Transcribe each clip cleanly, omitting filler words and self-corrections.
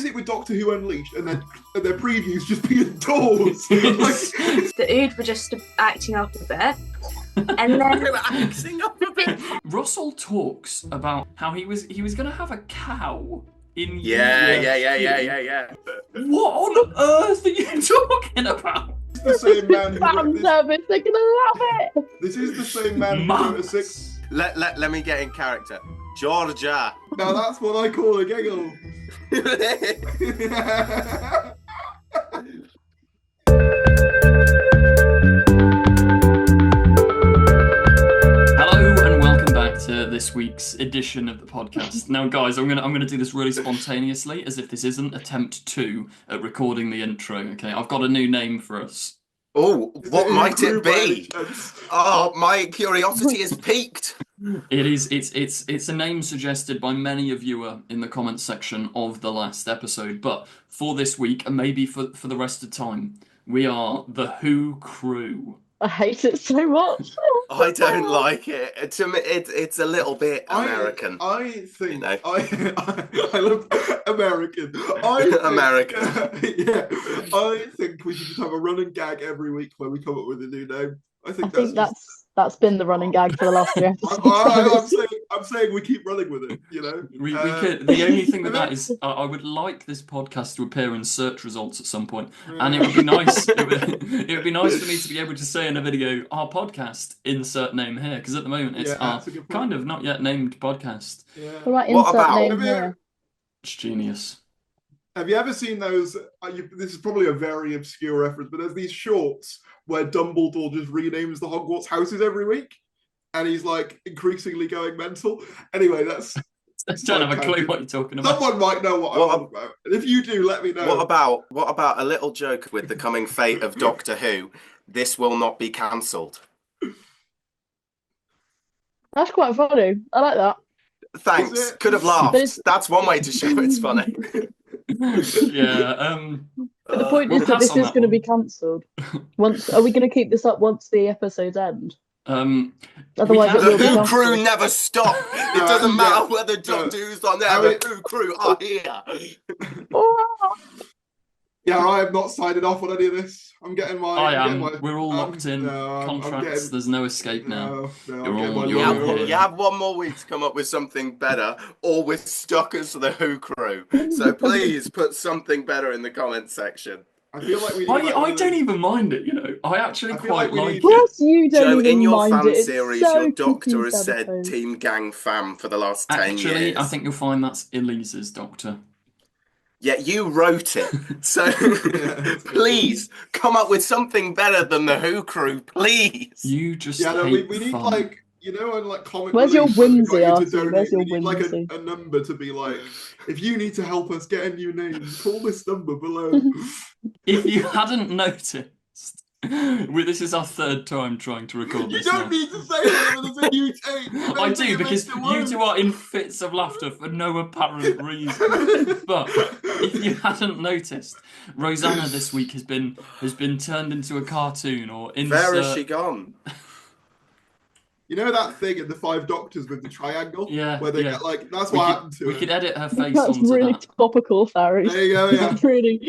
is it with Doctor Who Unleashed and their previews just being doors? The Ood were just acting up a bit. And then They were acting up a bit. Russell talks about how he was going to have a cow in Yeah. What on earth are you talking about? It's the same man who wrote this. Service, they're gonna love it. This is the same man who wrote a six. Let me get in character. Georgia. Now that's what I call a giggle. Hello and welcome back to this week's edition of the podcast. Now, guys, I'm gonna do this really spontaneously, as if this isn't attempt 2 at recording the intro. Okay, I've got a new name for us. Oh, what might it be? Oh, my curiosity is piqued. It is. It's a name suggested by many of you in the comments section of the last episode. But for this week, and maybe for the rest of the time, we are the Who Crew. I hate it so much. I don't like it. To me, it's a little bit American. I think you know. I love American. American. Yeah, I think we should just have a running gag every week where we come up with a new name. I think that's been the running gag for the last 3 episodes. I'm saying we keep running with it. You know, we could. The only thing with that is, I would like this podcast to appear in search results at some point, and it would be nice. It would be nice for me to be able to say in a video, our podcast, insert name here, because at the moment it's our kind of not yet named podcast. Yeah. All right, What insert about- name here. It's genius. Have you ever seen those? This is probably a very obscure reference, but there's these shorts where Dumbledore just renames the Hogwarts houses every week, and he's like increasingly going mental. Anyway, I don't have a clue what you're talking about. Someone might know what I'm talking about. And if you do, let me know. What about a little joke with the coming fate of Doctor Who? This will not be cancelled. That's quite funny. I like that. Thanks. Could have laughed. That's one way to show it's funny. Yeah. But the point is that this is going to be cancelled. Are we going to keep this up once the episodes end? Otherwise, it will be the Who cancelled. Crew never stop. It doesn't matter whether Doctor Who's on there. The Who Crew are here. Yeah, I have not signed off on any of this. I'm getting my. We're all locked in. Contracts. There's no escape now. You have one more week to come up with something better, or we're stuck as the Who Crew. So please put something better in the comments section. I feel like I don't even mind it. You know, I actually quite like it. Of course you don't Joe, even in your mind fan it. series, so your doctor has confused said episode. Team Gang Fam for the last 10 years. Actually, I think you'll find that's Elise's doctor. Yeah, you wrote it. So please come up with something better than the Who Crew, please. You just we need fun. Like, you know, and like comic. Where's your whimsy, Arthur? Where's your we need whimsy? like a number to be like, if you need to help us get a new name, call this number below. If you hadn't noticed, this is our third time trying to record this. You don't need to say that there's a new take. I do, because you two are in fits of laughter for no apparent reason. But if you hadn't noticed, Rosanna this week has been turned into a cartoon or insert... Where has she gone? You know that thing in the Five Doctors with the triangle? Yeah. Where they get like, that's what happened to We her. could edit her face That's onto really that. topical, Farry. There you go, yeah. pretty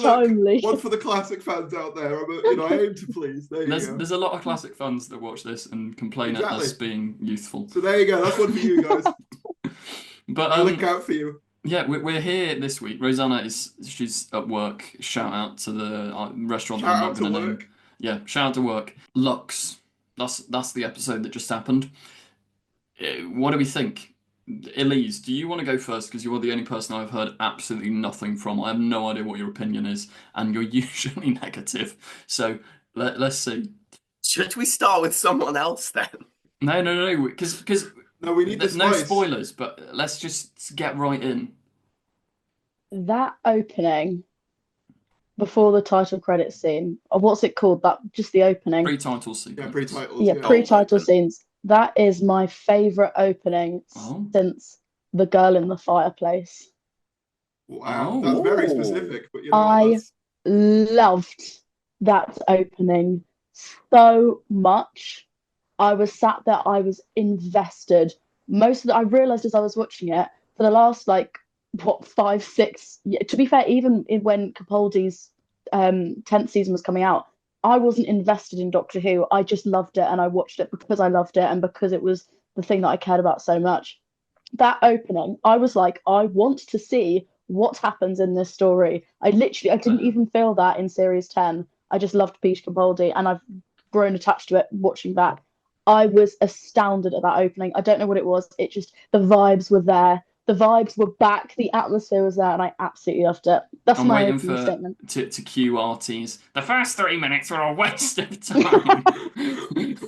timely. One for the classic fans out there. I aim to please. There you go. There's a lot of classic fans that watch this and complain at us being youthful. So there you go. That's one for you guys. But I'll look out for you. Yeah, we're here this week. Rosanna she's at work. Shout out to the restaurant. Shout out to work. Yeah, shout out to work. Lux. That's the episode that just happened. What do we think? Elise, do you want to go first? Because you're the only person I've heard absolutely nothing from. I have no idea what your opinion is, and you're usually negative. So let's see. Should we start with someone else then? No, because no, we need no spoilers. But let's just get right in. That opening before the title credits scene, or what's it called? That just the opening. Pre-title scene. Yeah, pre-titles. Yeah, pre-title scenes. That is my favourite opening since The Girl in the Fireplace. Wow, that's very specific. But I loved that opening so much. I was sat there, I was invested. I realised as I was watching it, for the last what, 5, 6. Yeah, to be fair, even when Capaldi's 10th season was coming out, I wasn't invested in Doctor Who. I just loved it, and I watched it because I loved it and because it was the thing that I cared about so much. That opening, I was like, I want to see what happens in this story. I didn't even feel that in series 10. I just loved Peter Capaldi, and I've grown attached to it watching back. I was astounded at that opening. I don't know what it was. It just, the vibes were there. The vibes were back. The atmosphere was there, and I absolutely loved it. That's I'm my waiting opening statement. to cue arties. The first 3 minutes were a waste of time.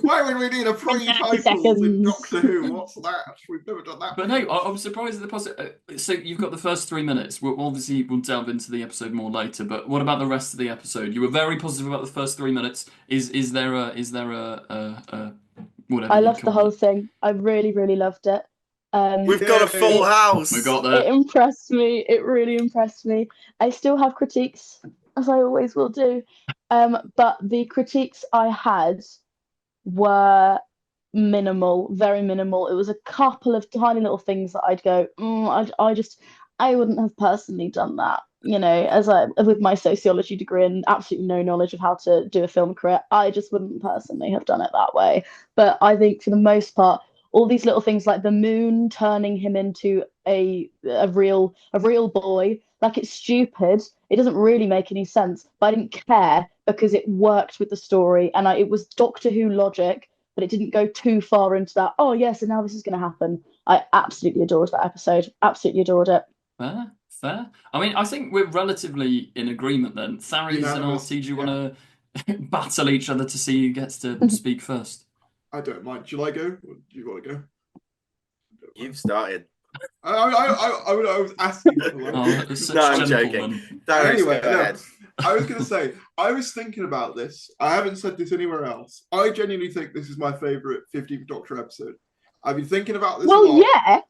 Why would we need a pre-title in Doctor Who? What's that? We've never done that. But no, I'm surprised at the positive. So you've got the first 3 minutes. We'll delve into the episode more later. But what about the rest of the episode? You were very positive about the first 3 minutes. Is there a whatever? I loved the whole thing. I really, really loved it. We've got a full house. We got that. It impressed me. It really impressed me. I still have critiques, as I always will do. But the critiques I had were minimal, very minimal. It was a couple of tiny little things that I'd go, I wouldn't have personally done that. You know, with my sociology degree and absolutely no knowledge of how to do a film career, I just wouldn't personally have done it that way. But I think for the most part, all these little things like the moon turning him into a real boy, like, it's stupid. It doesn't really make any sense, but I didn't care because it worked with the story, and it was Doctor Who logic, but it didn't go too far into that. Oh yes, and now this is going to happen. I absolutely adored that episode. Absolutely adored it. Fair. I mean, I think we're relatively in agreement then. Tharies and Artie, do you want to battle each other to see who gets to speak first? I don't mind. Shall I go? Or do you want to go? You've started. I was asking. For no, I'm joking. Anyway, I was going to say, I was thinking about this. I haven't said this anywhere else. I genuinely think this is my favourite 15th Doctor episode. I've been thinking about this a lot. Yeah.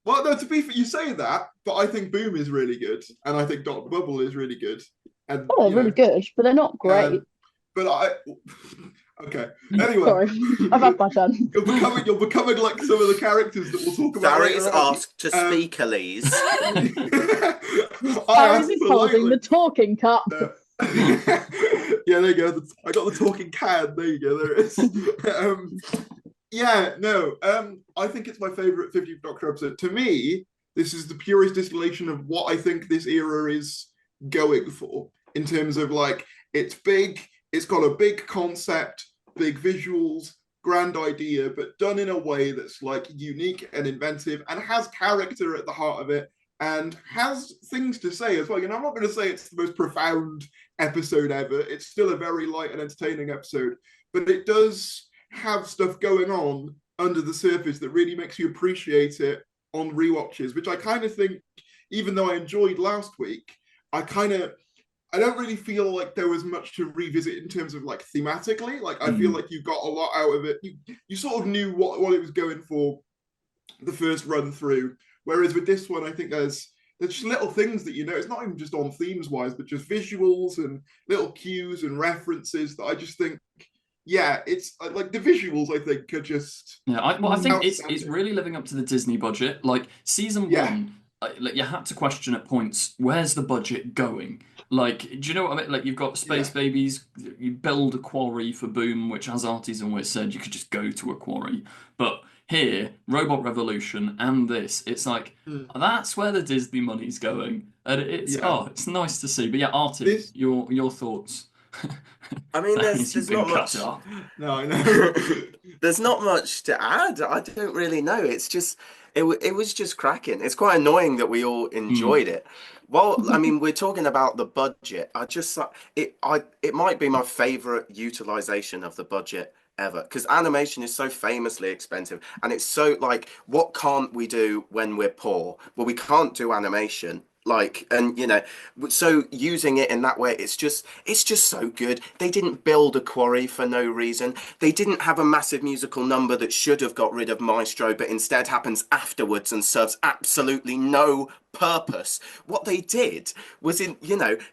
Well, no, to be fair, you say that, but I think Boom is really good, and I think Dr. Bubble is really good. And, they're really good, but they're not great. Okay. Anyway, sorry, I've had my turn. You're becoming like some of the characters that we'll talk about. Tharies asked to speak, Elise. Tharies is holding the talking cup. Yeah, there you go. I got the talking can. There you go. There it is. I think it's my favourite 50th Doctor episode. To me, this is the purest distillation of what I think this era is going for in terms of, like, it's big, it's got a big concept, big visuals, grand idea, but done in a way that's, like, unique and inventive and has character at the heart of it and has things to say as well. You know, I'm not going to say it's the most profound episode ever. It's still a very light and entertaining episode, but it does have stuff going on under the surface that really makes you appreciate it on rewatches, which I kind of think, even though I enjoyed last week, I don't really feel like there was much to revisit in terms of, like, thematically. Like, I feel like you got a lot out of it. You sort of knew what it was going for the first run through. Whereas with this one, I think there's just little things that, you know, it's not even just on themes wise, but just visuals and little cues and references that I just think, it's like the visuals, I think, are just. Yeah, I think it's really living up to the Disney budget. Like, season one, like, you had to question at points, where's the budget going? Like, do you know what I mean? Like, you've got Space Babies, you build a quarry for Boom, which, as Artie's always said, you could just go to a quarry. But here, Robot Revolution and this, it's like, that's where the Disney money's going. And it's nice to see. But yeah, Artie, your thoughts. I mean, there's not much. No, I know. There's not much to add. I don't really know. It's just it was just cracking. It's quite annoying that we all enjoyed it. Well, I mean, we're talking about the budget. It might be my favorite utilization of the budget ever, because animation is so famously expensive, and it's so, like, what can't we do when we're poor? Well, we can't do animation. Like, and you know, so using it in that way, it's just so good. They didn't build a quarry for no reason. They didn't have a massive musical number that should have got rid of Maestro, but instead happens afterwards and serves absolutely no purpose. What they did was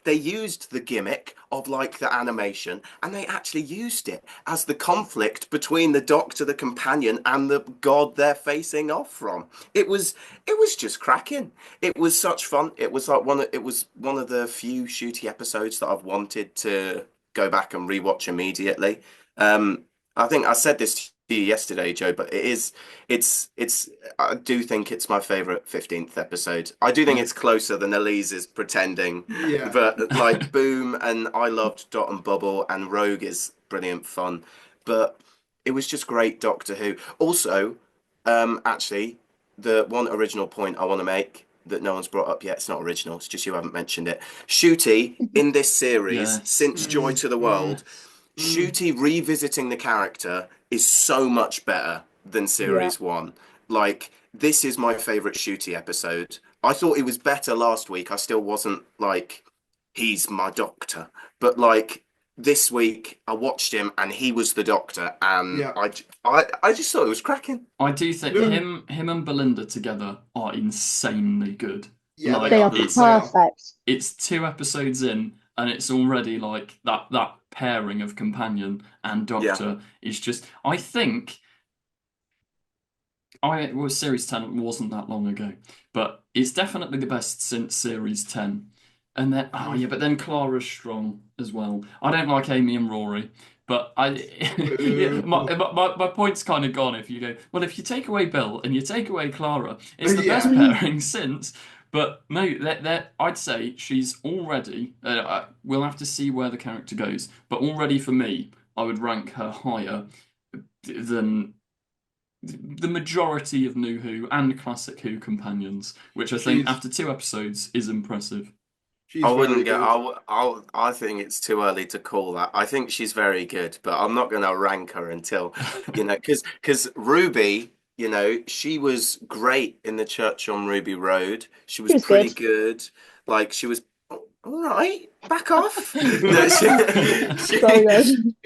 they used the gimmick of like the animation, and they actually used it as the conflict between the Doctor, the companion, and the god they're facing off from. It was just cracking. It was such fun. It was like one of the few shooty episodes that I've wanted to go back and rewatch immediately. I think I said this to you yesterday, Joe, but it's I do think it's my favorite 15th episode. I do think it's closer than Elise is pretending. Yeah. But like Boom, and I loved Dot and Bubble, and Rogue is brilliant fun. But it was just great Doctor Who. Also, actually, the one original point I want to make that no one's brought up yet, it's not original, it's just you haven't mentioned it. Shooty in this series, since Joy to the World, Shooty revisiting the character is so much better than series one. Like, this is my favorite Shooty episode. I thought it was better last week. I still wasn't like, he's my Doctor. But like, this week I watched him and he was the Doctor, and I just thought it was cracking. I do think him and Belinda together are insanely good. Yeah, like, They are it's, perfect. it's 2 episodes in, and it's already like that pairing of companion and Doctor is just. I think series 10 wasn't that long ago, but it's definitely the best since series 10. And then but then Clara's strong as well. I don't like Amy and Rory, but my point's kind of gone if you go, well, if you take away Bill and you take away Clara, it's the best pairing since. But no, I'd say she's already. We'll have to see where the character goes, but already for me, I would rank her higher than the majority of New Who and Classic Who companions, which I think after 2 episodes is impressive. I wouldn't go. I think it's too early to call that. I think she's very good, but I'm not going to rank her until, because Ruby, she was great in the Church on Ruby Road. She was pretty good. Like, she was all right. Back off. No,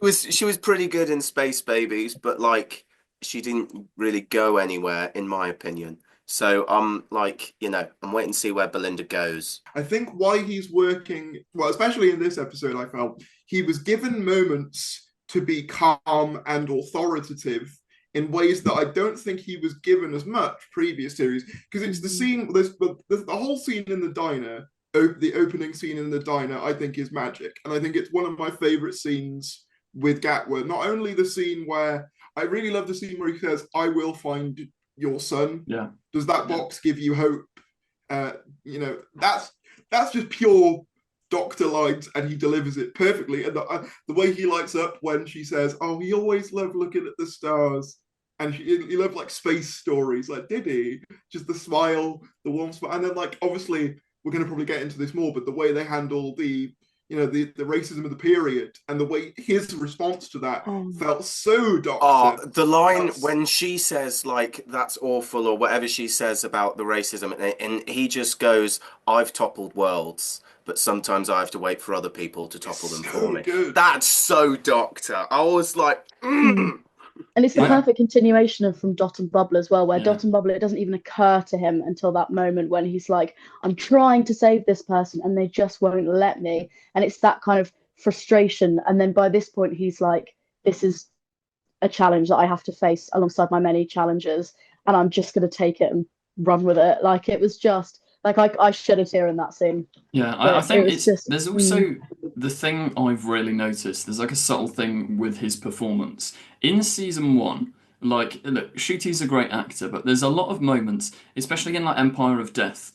she was pretty good in Space Babies, but like, she didn't really go anywhere, in my opinion. So I'm like, I'm waiting to see where Belinda goes. I think why he's working, well, especially in this episode, I felt he was given moments to be calm and authoritative in ways that I don't think he was given as much previous series. Because it's the scene, the whole scene in the diner, the opening scene in the diner, I think is magic. And I think it's one of my favorite scenes with Gatwa. Not only the scene where, I really love the scene where he says, I will find your son. Yeah. Does that box give you hope? That's just pure Doctor lines, and he delivers it perfectly. And the way he lights up when she says, "Oh, he always loved looking at the stars," and he loved like space stories. Like, did he? Just the smile, the warm smile, and then like obviously we're going to probably get into this more, but the way they handle the racism of the period and the way his response to that felt so Doctor. The line when she says like that's awful or whatever she says about the racism, and he just goes, "I've toppled worlds, but sometimes I have to wait for other people to topple them for me." Good. That's so Doctor. I was like, And it's the perfect continuation of from Dot and Bubble as well, where Dot and Bubble, it doesn't even occur to him until that moment when he's like, I'm trying to save this person and they just won't let me. And it's that kind of frustration. And then by this point, he's like, this is a challenge that I have to face alongside my many challenges. And I'm just going to take it and run with it. Like, it was just, like, I shed a tear in that scene. Yeah, I think there's also the thing I've really noticed. There's like a subtle thing with his performance in season 1. Like, look, Shooty's a great actor, but there's a lot of moments, especially in like Empire of Death.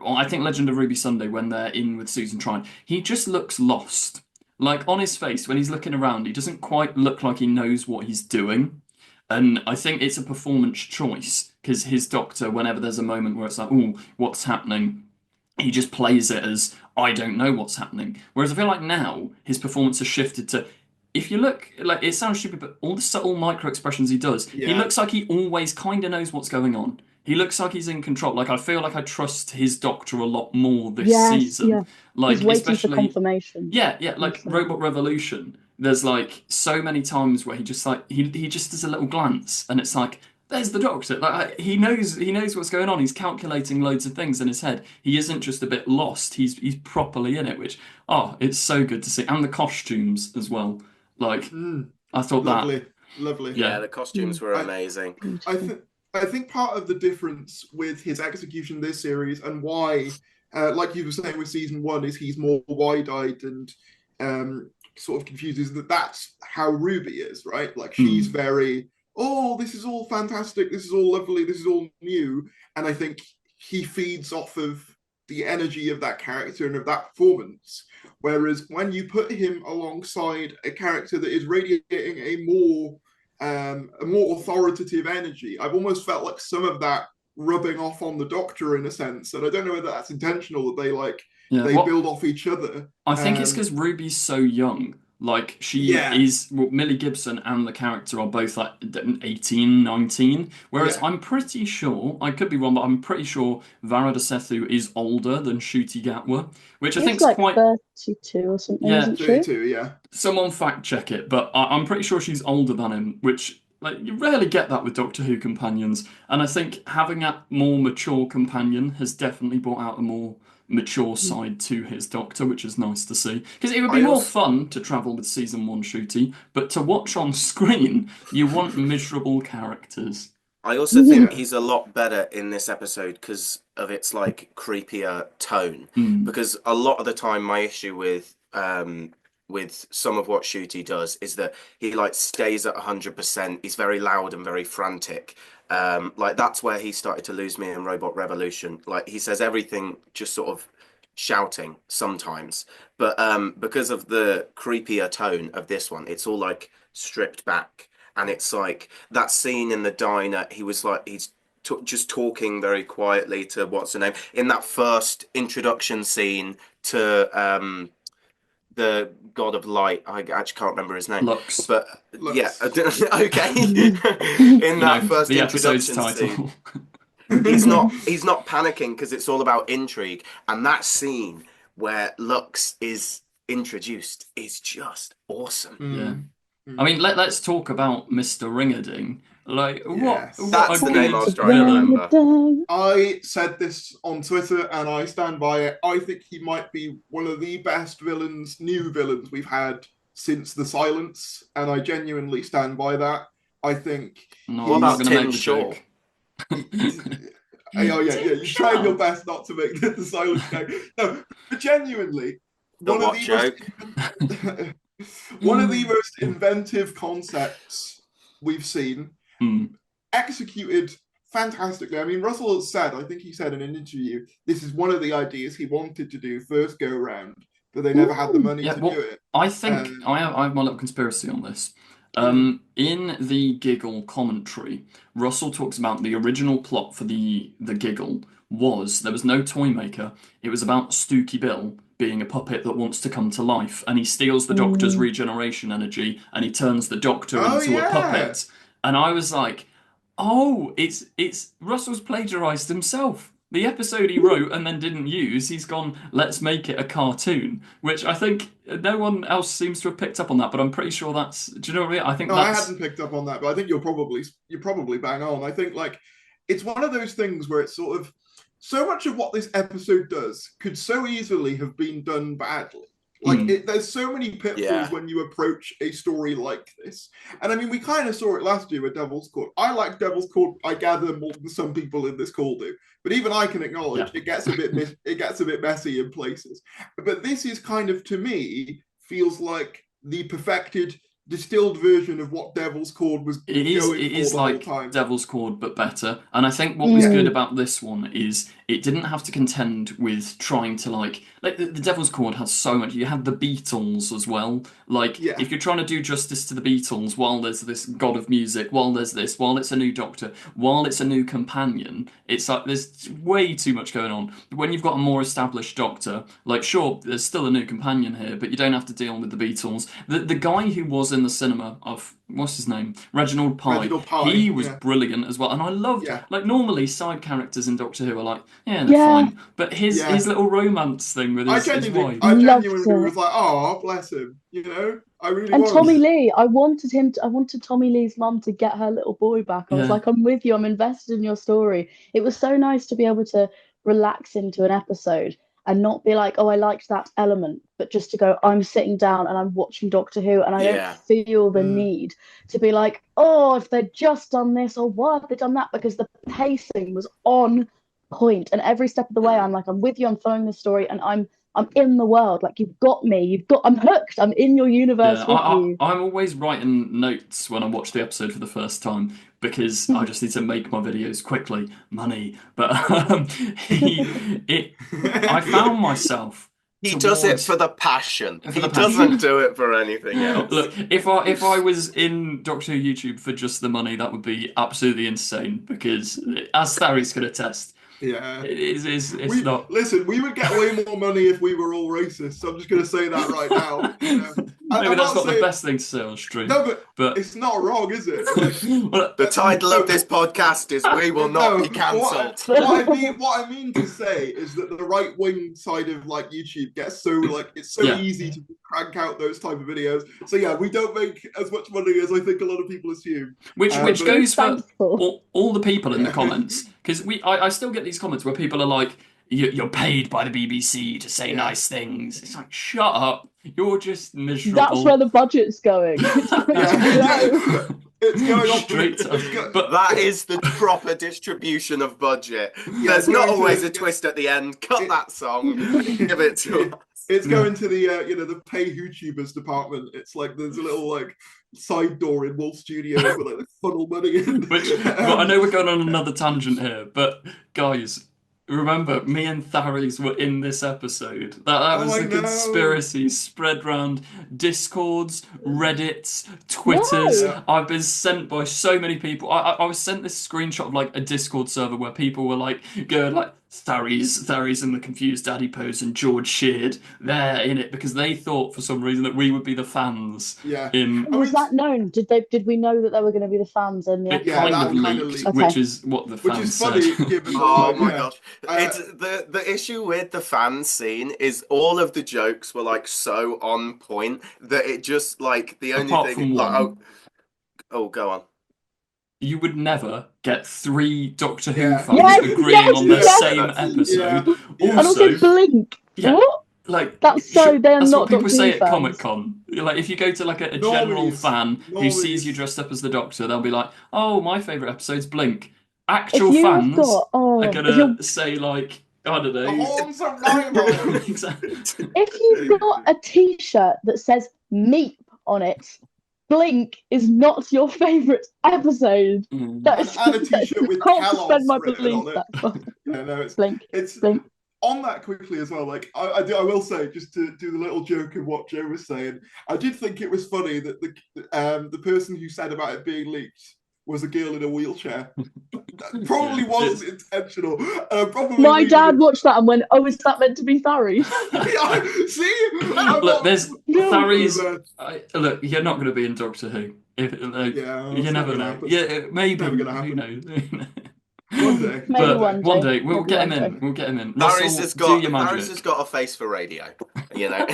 I think Legend of Ruby Sunday, when they're in with Susan Trine, he just looks lost. Like, on his face, when he's looking around, he doesn't quite look like he knows what he's doing. And I think it's a performance choice, because his Doctor, whenever there's a moment where it's like, oh, what's happening? He just plays it as, I don't know what's happening. Whereas I feel like now, his performance has shifted to, if you look, like, it sounds stupid, but all the subtle micro expressions he does, he looks like he always kind of knows what's going on. He looks like he's in control. Like, I feel like I trust his Doctor a lot more this season. Yeah. Like, he's waiting for confirmation. Yeah, like Robot Revolution. There's like so many times where he just like he just does a little glance, and it's like, there's the Doctor. Like he knows what's going on. He's calculating loads of things in his head. He isn't just a bit lost. He's properly in it, which it's so good to see. And the costumes as well. Like I thought Lovely, lovely. Yeah, the costumes were amazing. I think part of the difference with his execution this series and why, like you were saying with season 1, is he's more wide-eyed and sort of confused, is that's how Ruby is, right? Like she's very, oh, this is all fantastic, this is all lovely, this is all new. And I think he feeds off of the energy of that character and of that performance. Whereas when you put him alongside a character that is radiating a more authoritative energy, I've almost felt like some of that rubbing off on the Doctor in a sense. And I don't know whether that's intentional, that they build off each other. I think it's because Ruby's so young. Like she is, Millie Gibson and the character are both like 18, 19. Whereas I'm pretty sure, I could be wrong, but I'm pretty sure Varada Sethu is older than Ncuti Gatwa, which I think is like quite 32 or something. Yeah, isn't 32, she? yeah. Someone fact check it, but I'm pretty sure she's older than him, which like you rarely get that with Doctor Who companions. And I think having that more mature companion has definitely brought out a more mature side to his Doctor, which is nice to see. Because it would be more fun to travel with season 1 Ncuti, but to watch on screen, you want miserable characters. I also think he's a lot better in this episode because of its like creepier tone. Because a lot of the time, my issue with some of what Ncuti does is that he like stays at 100%. He's very loud and very frantic. Like that's where he started to lose me in Robot Revolution. Like he says everything just sort of shouting sometimes, but because of the creepier tone of this one, it's all like stripped back. And it's like that scene in the diner, he's just talking very quietly to what's her name in that first introduction scene to the God of Light. I actually can't remember his name. Lux. But Lux. yeah, okay. In that first the introduction episode's title. scene, he's not panicking because it's all about intrigue. And that scene where Lux is introduced is just awesome. Yeah. I mean, let's talk about Mr. Ringerding. Like, Yes. what That's a the name I good was trying to remember. I said this on Twitter and I stand by it. I think he might be one of the best new villains we've had since The Silence, and I genuinely stand by that. I think What about Tim Shaw? You're trying your best not to make the Silence joke. No, but genuinely, one of the most inventive concepts we've seen, executed fantastically. I mean, Russell has said, I think he said in an interview, this is one of the ideas he wanted to do first go around, but they never had the money to do it. I think I have my little conspiracy on this. In the Giggle commentary, Russell talks about the original plot for the Giggle there was no toy maker. It was about Stooky Bill being a puppet that wants to come to life, and he steals the Doctor's regeneration energy and he turns the Doctor into a puppet. And I was like, it's Russell's plagiarized himself. The episode he wrote and then didn't use, he's gone, let's make it a cartoon, which I think no one else seems to have picked up on that, but I'm pretty sure that's, do you know what I mean? I think I hadn't picked up on that, but I think you're probably bang on. I think like it's one of those things where it's sort of, so much of what this episode does could so easily have been done badly. Like there's so many pitfalls when you approach a story like this. And I mean, we kind of saw it last year with Devil's Court. I like Devil's Court, I gather, more than some people in this call do. But even I can acknowledge it gets a bit messy in places. But this is kind of, to me, feels like the perfected, distilled version of what Devil's Cord was going for. It is like Devil's Cord, but better. And I think what was good about this one is it didn't have to contend with trying to like the Devil's Cord has so much. You had the Beatles as well. Like if you're trying to do justice to the Beatles while there's this God of music, while there's this, while it's a new Doctor, while it's a new companion, it's like there's way too much going on. When you've got a more established Doctor, like sure, there's still a new companion here, but you don't have to deal with the Beatles. The guy who was in the cinema of what's his name? Reginald Pye. He was brilliant as well. And I loved like normally side characters in Doctor Who are like, they're fine. But his little romance thing with his wife. I genuinely was like, oh, bless him, you know? I really And was. Tommy Lee, I wanted Tommy Lee's mum to get her little boy back. I was Yeah. like, I'm with you, I'm invested in your story. It was so nice to be able to relax into an episode and not be like, oh, I liked that element, but just to go, I'm sitting down and I'm watching Doctor Who and I don't Yeah. feel the Mm. need to be like, oh, if they'd just done this or why have they done that? Because the pacing was on point. And every step of the way, I'm like, I'm with you, I'm following the story, and I'm in the world. Like, you've got me. I'm hooked. I'm in your universe Yeah, with you. I'm always writing notes when I watch the episode for the first time because I just need to make my videos quickly, money. But I found myself He does it towards for the passion. For He the passion. doesn't do it for anything else. Look, if I was in Doctor Who YouTube for just the money, that would be absolutely insane because, as Thary's can attest, Yeah. it's We not. listen. We would get way more money if we were all racist. So I'm just going to say that right now. You know? Maybe I'm that's not saying, the best thing to say on stream. No, but it's not wrong, is it? Like, well, The title of this podcast is "We Will Not Be Cancelled." What I mean to say is that the right wing side of like YouTube gets so like it's so Yeah. easy to crank out those type of videos. So yeah, we don't make as much money as I think a lot of people assume. which but- goes for Thankful. all the people in the Yeah. comments because I still get these comments where people are like, You're paid by the BBC to say Yeah. nice things." It's like, shut up, you're just miserable. That's where the budget's going. It's going Yeah. low. It's going off Straight to- it's go- but That is the proper distribution of budget. Yeah, There's it's not going to- always a twist at the end. Cut that song. Give it to us. It's going to the the pay YouTubers department. It's like there's a little like side door in Wolf Studios where like they funnel money in. Which, well, I know we're going on another tangent here, but guys, remember, me and Tharies were in this episode. That was I the know. conspiracy spread round Discords, Reddits, Twitters. No. I've been sent by so many people. I was sent this screenshot of like a Discord server where people were like going like, Tharies and the confused Adipose and George Sheard, they're in it because they thought for some reason that we would be the fans. Yeah. Was that known? Did we know that they were going to be the fans in the It episode? Yeah, kind that of kind of leaked, leaked. which Okay. is what the Which fans is funny said. given Oh my yeah. gosh. It's the issue with the fan scene is all of the jokes were like so on point that it just like the only Apart thing from like one. oh go on. You would never get 3 Doctor Who Yeah. fans Yes, agreeing yes, on the yes. same episode. Yeah. And also Blink. yeah, What? like That's so- they are that's not what people Doctor say Who at fans. Comic Con. Like if you go to like a general Normies. fan who Normies. sees you dressed up as the Doctor, they'll be like, "Oh, my favorite episode's Blink." Actual If you have fans got, are if gonna you're say like, I don't The know. horns of Rhymo. Exactly. if you've got a T-shirt that says "Meep" on it, Blink is not your favourite episode. Mm. That is And a T-shirt with can't Kellogg's suspend my written belief. on it. That's fine. Yeah, no, Blink. it's Blink. on that quickly as well. Like I will say, just to do the little joke of what Joe was saying, I did think it was funny that the person who said about it being leaked was a girl in a wheelchair. That probably Yeah, wasn't intentional. Probably My really- dad watched that and went, "Oh, is that meant to be Thary?" Yeah, see, I'm Look, not- there's No. Thary's. Look, you're not going to be in Doctor Who. If like, Yeah, you it's never not gonna know. happen. Yeah, maybe. Never gonna Who happen. knows? One day. Maybe But one day. we'll Maybe get him one in. day. We'll get him in. Darius Russell, has do your Darius has magic. got a face for radio, you know.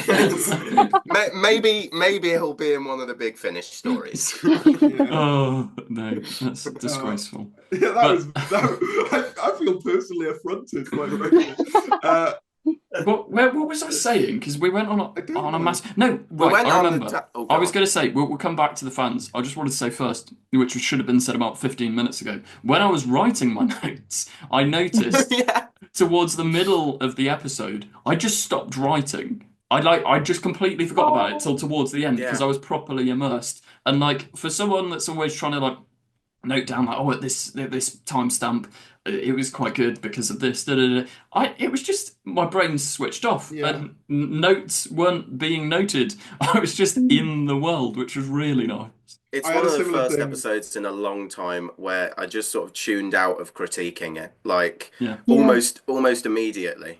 maybe he'll be in one of the Big Finish stories. Yeah. Oh no, that's disgraceful. Yeah, I feel personally affronted, quite frankly. What was I saying? Because we went I don't on a know. mass. No, We right. went I on the remember. oh, I go was on. going to say we'll come back to the fans. I just wanted to say first, which should have been said about 15 minutes ago. When I was writing my notes, I noticed Yeah. towards the middle of the episode, I just stopped writing. I just completely forgot about it till towards the end because Yeah. I was properly immersed. And like for someone that's always trying to like note down like, oh, at this timestamp, it was quite good because of this. It was just my brain switched off Yeah. and notes weren't being noted. I was just in the world, which was really nice. It's I one had of a the similar first thing. episodes in a long time where I just sort of tuned out of critiquing it, like Yeah. almost immediately.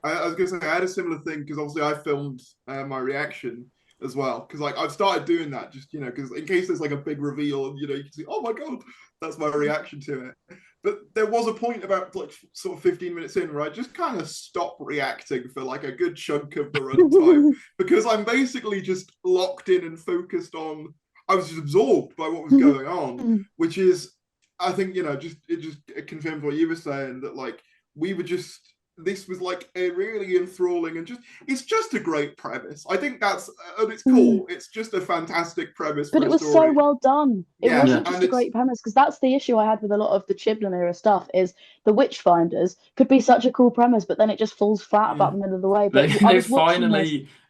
I was going to say I had a similar thing because obviously I filmed my reaction as well because like I've started doing that just because in case there's like a big reveal and you can see, oh my god, that's my reaction to it. But there was a point about like sort of 15 minutes in where I just kind of stopped reacting for like a good chunk of the runtime because I'm basically just locked in and focused on. I was just absorbed by what was going on, which is, I think, it confirms what you were saying, that like we were just. This was like a really enthralling and it's just a great premise. I think that's and it's cool. It's just a fantastic premise. But it was story. so well done. It wasn't just and a great premise, because that's the issue I had with a lot of the Chiblin era stuff. Is the Witchfinders could be such a cool premise, but then it just falls flat about the middle of the way. But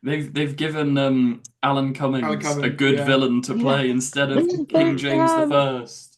they've given Alan Cummings a good villain to play instead of King James the First.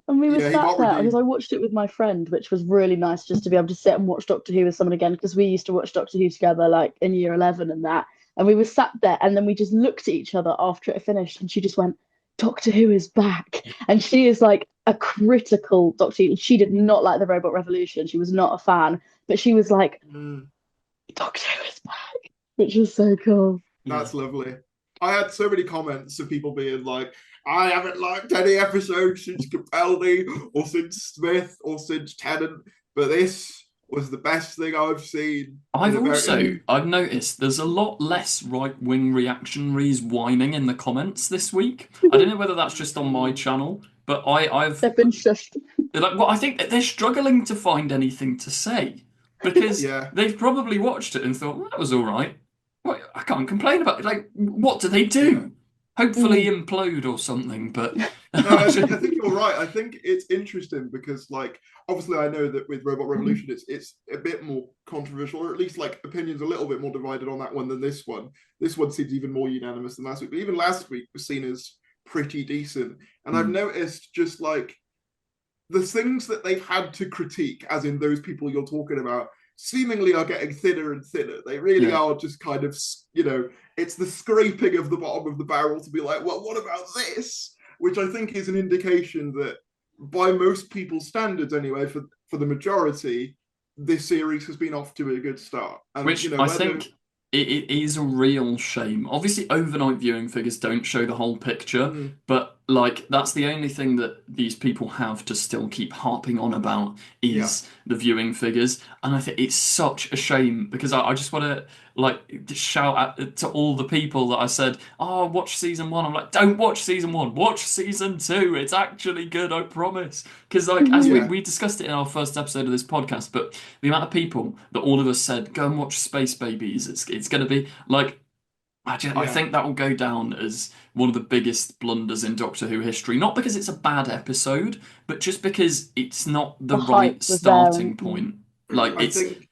And we were sat there because I watched it with my friend, which was really nice just to be able to sit and watch Doctor Who with someone again, because we used to watch Doctor Who together like in year 11 and that. And we were sat there and then we just looked at each other after it finished and she just went, Doctor Who is back. And she is like a critical Doctor Who. She did not like the Robot Revolution. She was not a fan, but she was like, Doctor Who is back, which was so cool. That's lovely. I had so many comments of people being like, I haven't liked any episode since Capaldi or since Smith or since Tennant, but this was the best thing I've seen. I've noticed there's a lot less right-wing reactionaries whining in the comments this week. I don't know whether that's just on my channel, but they've been shushed. I think they're struggling to find anything to say because they've probably watched it and thought, well, that was all right. Well, I can't complain about it. Like, what do they do? Hopefully implode or something, but I think you're right. I think it's interesting because, like, obviously, I know that with Robot Revolution, it's a bit more controversial, or at least like opinions a little bit more divided on that one than this one. This one seems even more unanimous than last week, but even last week was seen as pretty decent. And I've noticed just like the things that they've had to critique, as in those people you're talking about, seemingly are getting thinner and thinner. They really are just kind of, it's the scraping of the bottom of the barrel to be like, well, what about this? Which I think is an indication that by most people's standards anyway, for the majority, this series has been off to a good start. And, which I think it is a real shame. Obviously, overnight viewing figures don't show the whole picture, but like that's the only thing that these people have to still keep harping on about is the viewing figures. And I think it's such a shame because I just want to like shout at to all the people that I said, oh, watch season 1. I'm like, don't watch season 1, watch season 2. It's actually good, I promise. Because like as we discussed it in our first episode of this podcast, but the amount of people that all of us said, go and watch Space Babies, it's going to be like, I think that will go down as one of the biggest blunders in Doctor Who history. Not because it's a bad episode, but just because it's not the right starting point. Like, I said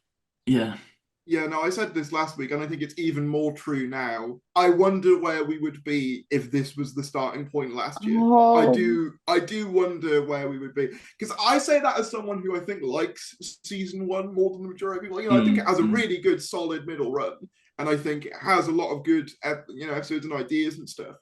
this last week, and I think it's even more true now. I wonder where we would be if this was the starting point last year. I do wonder where we would be. Because I say that as someone who I think likes season 1 more than the majority of people. I think it has a really good, solid middle run. And I think it has a lot of good, episodes and ideas and stuff.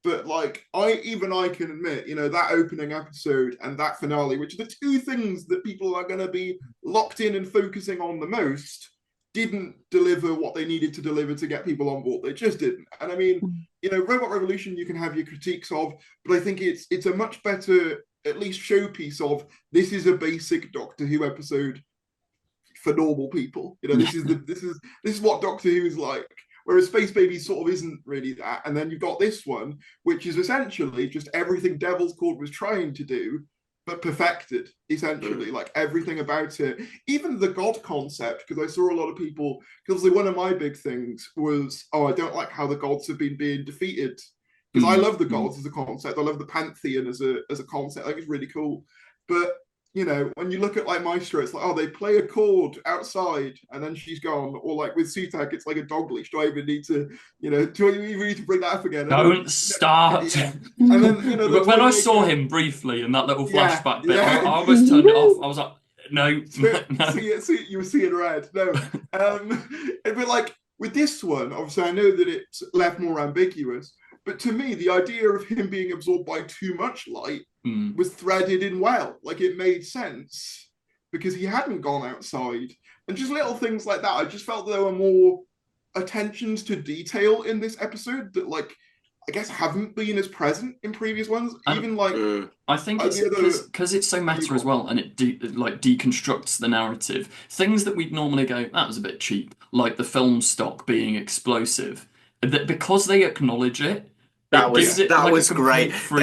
But like, I can admit, that opening episode and that finale, which are the two things that people are going to be locked in and focusing on the most, didn't deliver what they needed to deliver to get people on board. They just didn't. And I mean, Robot Revolution, you can have your critiques of, but I think it's a much better, at least showpiece of, this is a basic Doctor Who episode for normal people. This is what Doctor Who is like. Whereas Space Baby sort of isn't really that. And then you've got this one, which is essentially just everything Devil's Cord was trying to do, but perfected, essentially. Like everything about it. Even the God concept, because I saw a lot of people, because one of my big things was, I don't like how the gods have been being defeated. Because I love the gods as a concept. I love the pantheon as a concept. I think it's really cool. But when you look at like Maestro, it's like, they play a chord outside and then she's gone. Or like with Sutak, it's like a dog leash. Do I even need to, do I even need to bring that up again? Don't start. And then, when I saw him briefly in that little flashback bit, I almost turned it off. I was like, no. You were seeing red. No. But like with this one, obviously I know that it's left more ambiguous. But to me, the idea of him being absorbed by too much light was threaded in well. Like, it made sense because he hadn't gone outside. And just little things like that. I just felt there were more attentions to detail in this episode that, like, I guess, haven't been as present in previous ones. Even like I think it's the other because it's so meta as well, and it deconstructs the narrative. Things that we'd normally go, that was a bit cheap, like the film stock being explosive. That because they acknowledge it, it gives it that like a was great. complete free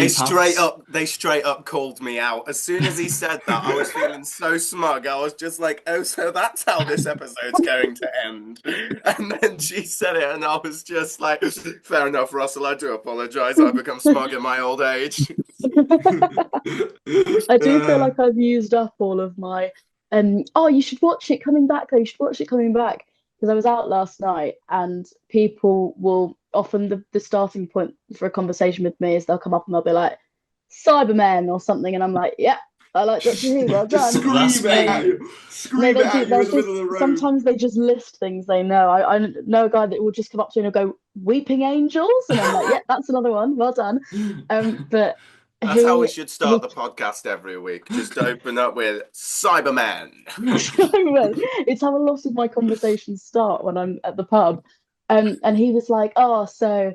They straight up called me out. As soon as he said that, I was feeling so smug. I was just like, "Oh, so that's how this epasode's going to end." And then she said it, and I was just like, "Fair enough, Russell. I do apologize. I've become smug in my old age." I do feel like I've used up all of my oh, you should watch it coming back though, you should watch it coming back. Because I was out last night and people will often the starting point for a conversation with me is they'll come up and they'll be like, Cybermen or something, and I'm like, yeah, I like Doctor Who, well just done. That's scream it me. at you, No, scream they it do. at you They'll in the middle of the just road. sometimes they just list things they know. I know a guy that will just come up to me and go, Weeping Angels, and I'm like, yeah, that's another one. Well done. But That's how we he should he start the podcast every week. Just open up with Cyberman. Anyway, it's how a lot of my conversations start when I'm at the pub. And he was like, oh, so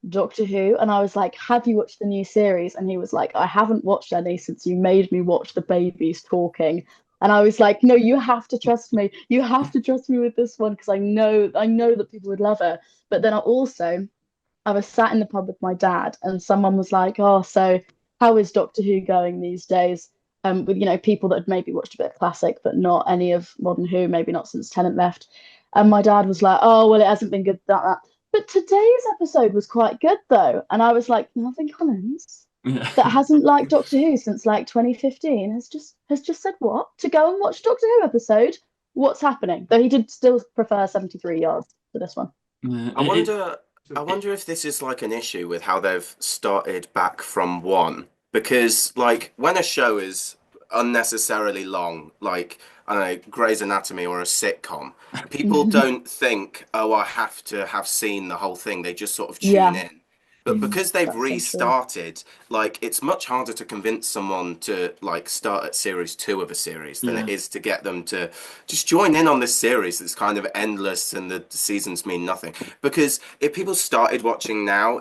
Doctor Who. And I was like, have you watched the new series? And he was like, I haven't watched any since you made me watch the babies talking. And I was like, no, you have to trust me. You have to trust me with this one because I know that people would love it. But then I was sat in the pub with my dad, and someone was like, "Oh, so how is Doctor Who going these days?" With people that had maybe watched a bit of classic, but not any of modern Who, maybe not since Tennant left. And my dad was like, "Oh, well, it hasn't been good that." But today's episode was quite good though, and I was like, Melvin Collins, Yeah. that hasn't liked Doctor Who since like 2015, has just said what to go and watch Doctor Who episode. What's happening? Though he did still prefer 73 yards to this one. Yeah, I wonder. I wonder if this is like an issue with how they've started back from one. Because, like, when a show is unnecessarily long, like, I don't know, Grey's Anatomy or a sitcom, people don't think, oh, I have to have seen the whole thing. They just sort of tune Yeah, in. But because they've that's so true. restarted, like, it's much harder to convince someone to, like, start at series two of a series than it yeah. is to get them to just join in on this series that's kind of endless and the seasons mean nothing. Because if people started watching now,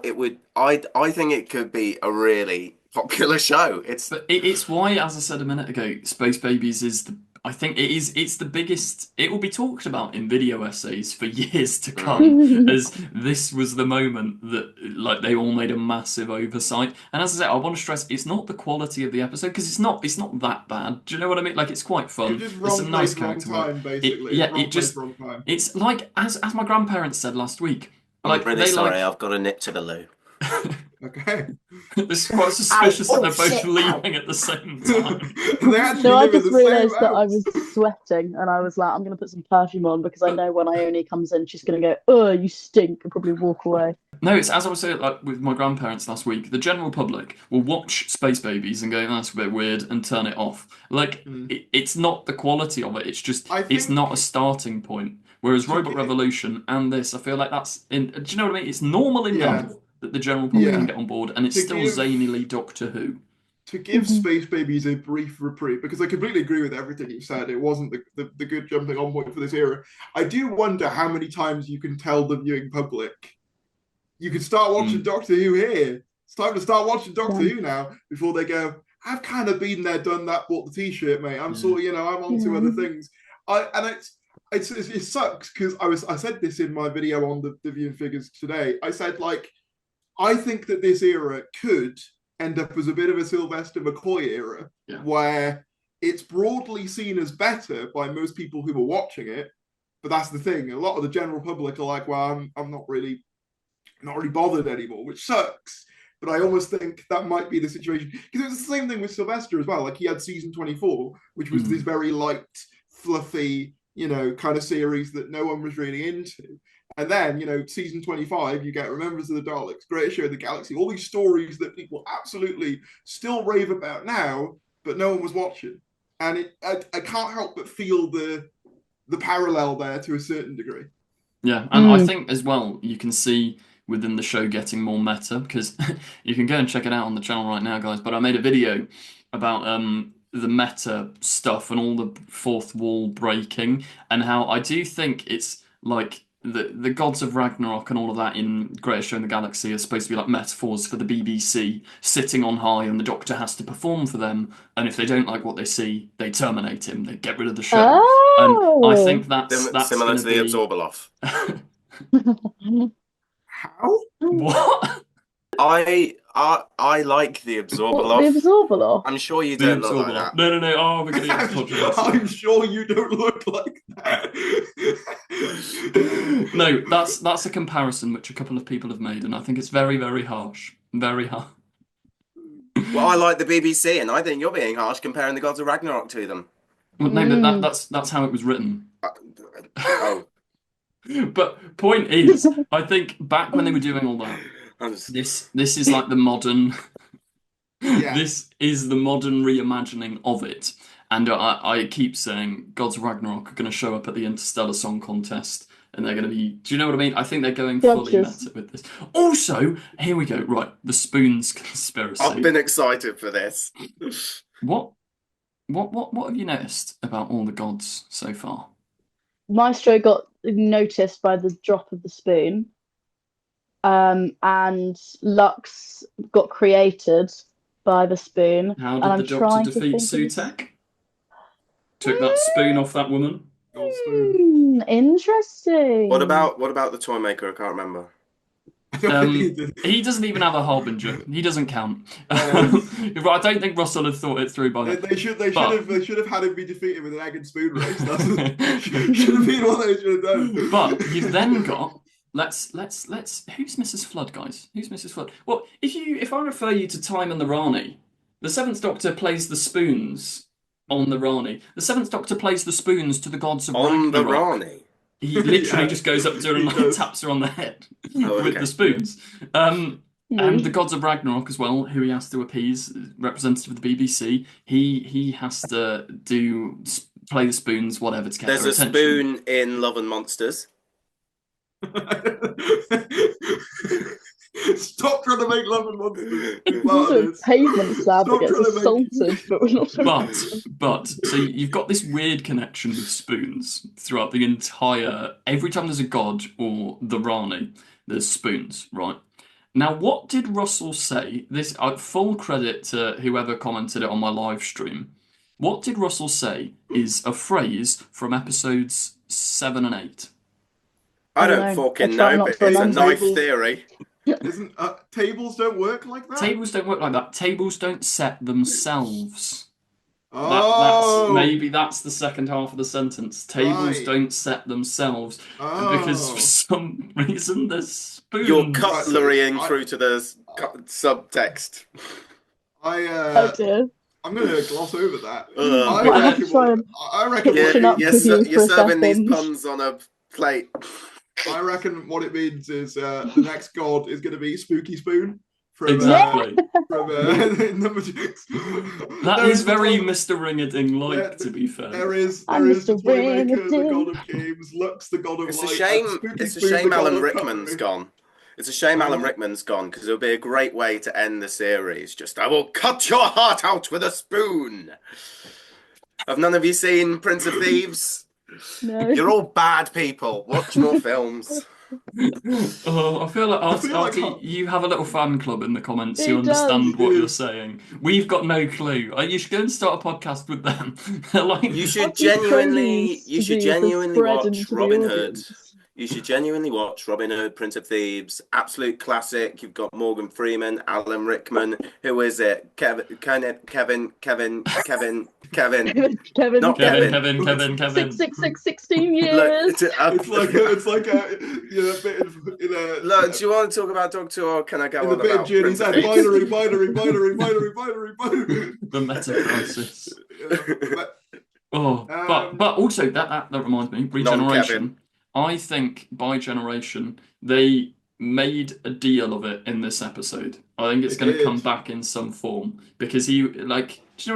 I think it could be a really popular show. But it's why, as I said a minute ago, Space Babies is I think it's the biggest. It will be talked about in video essays for years to come, as this was the moment that like they all made a massive oversight. And as I said, I want to stress it's not the quality of the episode because it's not that bad. Do you know what I mean? Like it's quite You're fun. just There's wrong some nice place, wrong character work. time, basically. Yeah, Wrong it place, just wrong time. it's like as my grandparents said last week. I'm Like really they sorry, like I've got to nip to the loo. Okay. it's quite Ow, suspicious that oh they're both shit, ow. leaving at the same time. They actually No, I live in just the same realised that I house. was sweating and I was like, I'm going to put some perfume on because I know when Ione comes in, she's going to go, oh, you stink, and probably walk away. No, it's as I was saying, like with my grandparents last week. The general public will watch Space Babies and go, "That's a bit weird," and turn it off. Like it's not the quality of it. It's just I it's not a think starting point. Whereas to Robot get Revolution and this, I feel like that's in. Do you know what I mean? It's normal yeah, enough that the general public can yeah. get on board, and it's To still give zanily Doctor Who. to give Mhm. Space Babies a brief reprieve, because I completely agree with everything you said. It wasn't the good jumping on point for this era. I do wonder how many times you can tell the viewing public, you can start watching Mm. Doctor Who here. It's time to start watching Doctor Yeah. Who now, before they go, I've kind of been there, done that, bought the t-shirt, mate. I'm Yeah. sort of, I'm on to Yeah. other things. It sucks because I said this in my video on the viewing figures today. I said, like, I think that this era could end up as a bit of a Sylvester McCoy era, Yeah. where it's broadly seen as better by most people who are watching it. But that's the thing. A lot of the general public are like, well, I'm not really bothered anymore, which sucks. But I almost think that might be the situation. Because it was the same thing with Sylvester as well. Like he had season 24, which was this very light, fluffy, kind of series that no one was really into. And then, season 25, you get Remembrance of the Daleks, Greatest Show in the Galaxy, all these stories that people absolutely still rave about now, but no one was watching. And I can't help but feel the parallel there to a certain degree. Yeah, and I think as well you can see within the show getting more meta because you can go and check it out on the channel right now, guys. But I made a video about the meta stuff and all the fourth wall breaking and how I do think it's like the gods of Ragnarok and all of that in Greatest Show in the Galaxy are supposed to be like metaphors for the BBC sitting on high, and the Doctor has to perform for them. And if they don't like what they see, they terminate him. They get rid of the show. And I Oh. think that's Similar to going the to be Absorbaloff. How? what? I like the What, Absorbaloff. the Absorbaloff? I'm sure you The don't look like Absorbaloff. that. No. Oh, we're going to get controversy. I'm sure you don't look like that. No, that's a comparison which a couple of people have made, and I think it's very, very harsh. Very harsh. Well, I like the BBC, and I think you're being harsh comparing the gods of Ragnarok to them. Well, no, but that's how it was written. Oh, But point is, I think back when they were doing all that, I'm just- this is like the modern. Yeah. This is the modern reimagining of it, and I keep saying Gods of Ragnarok are going to show up at the Interstellar Song Contest, and they're going to be. Do you know what I mean? I think they're going fully Judges. meta with this. Also, here we go. Right, the spoons conspiracy. I've been excited for this. What have you noticed about all the gods so far? Maestro got noticed by the drop of the spoon. And Lux got created by the spoon. How and did I'm the Doctor trying to defeat think of Sutek? Took that spoon off that woman. Gold spoon. Interesting. What about the toy maker? I can't remember. I don't think he did. He doesn't even have a harbinger. He doesn't count. Um, But I don't think Russell had thought it through by They, then. they should have had him be defeated with an egg and spoon race. That's But should have been what they should have done. you've then got let's who's Mrs. Flood, guys? Who's Mrs. Flood? Well, if I refer you to Time and the Rani, the Seventh Doctor plays the spoons on the Rani. The Seventh Doctor plays the spoons to the gods of On the Ragnarok. Rani. He literally Yeah. just goes up to her and He like, does. taps her on the head Oh, with okay. the spoons. And Rude. the gods of Ragnarok as well, who he has to appease, representative of the BBC. He has to play the spoons, whatever, to get There's her a attention. spoon in Love and Monsters. Stop trying to make love and monsters. Also, pavement slab Stop that gets trying to make- assaulted, but we're not. But so you've got this weird connection with spoons throughout the entire. Every time there's a god or the Rani, there's spoons, right? Now, what did Russell say? This full credit to whoever commented it on my live stream. What did Russell say is a phrase from episodes 7 and 8? I I don't don't know. fucking I try know, not but to it's a remember. knife theory. Isn't tables don't work like that? Tables don't work like that. Tables don't set themselves. Oh, That's the second half of the sentence. Tables Right. don't set themselves because for some reason there's spoons. You're cutlerying I- through to the subtext. Oh dear. I'm gonna gloss over that. Ugh. Might have to try and I reckon. Yeah, what Catching it up means- with you you're for a serving these second. puns on a plate. I reckon what it means is the next god is going to be Spooky Spoon from Exactly. from Number 6. That is very Mr. Ring-a-Ding-like, Yeah, to be fair. There is I'm the Mr. Toymaker, the Ring-a-Ding. god of games, Lux, the god of It's a light. shame. and Spooky It's a Spoon, the shame god Alan of Rickman's cutlery. gone. It's a shame Alan Oh. Rickman's gone because it'll be a great way to end the series. Just, I will cut your heart out with a spoon. Have none of you seen Prince of Thieves? No. You're all bad people. Watch more films. Oh, I feel like Artie, like- you have a little fan club in the comments. He You understand does. what you're saying. We've got no clue. You should go and start a podcast with them. They're like, You should What he genuinely, prays you to should do is genuinely spread watch into the Robin Hood. audience. You should genuinely watch Robin Hood, Prince of Thieves, absolute classic. You've got Morgan Freeman, Alan Rickman. Who is it? Kevin. Kevin. Not Kevin. 16 years. Look, It's like a bit in a look, do you want to talk about Doctor or can I go in the on bit of about Journey Prince of said Thieves? binary. The meta crisis. But Oh, but also that reminds me, Non-Kevin. Regeneration. I think by Generation they made a deal of it in this episode. I think it's They going to did. come back in some form because he do you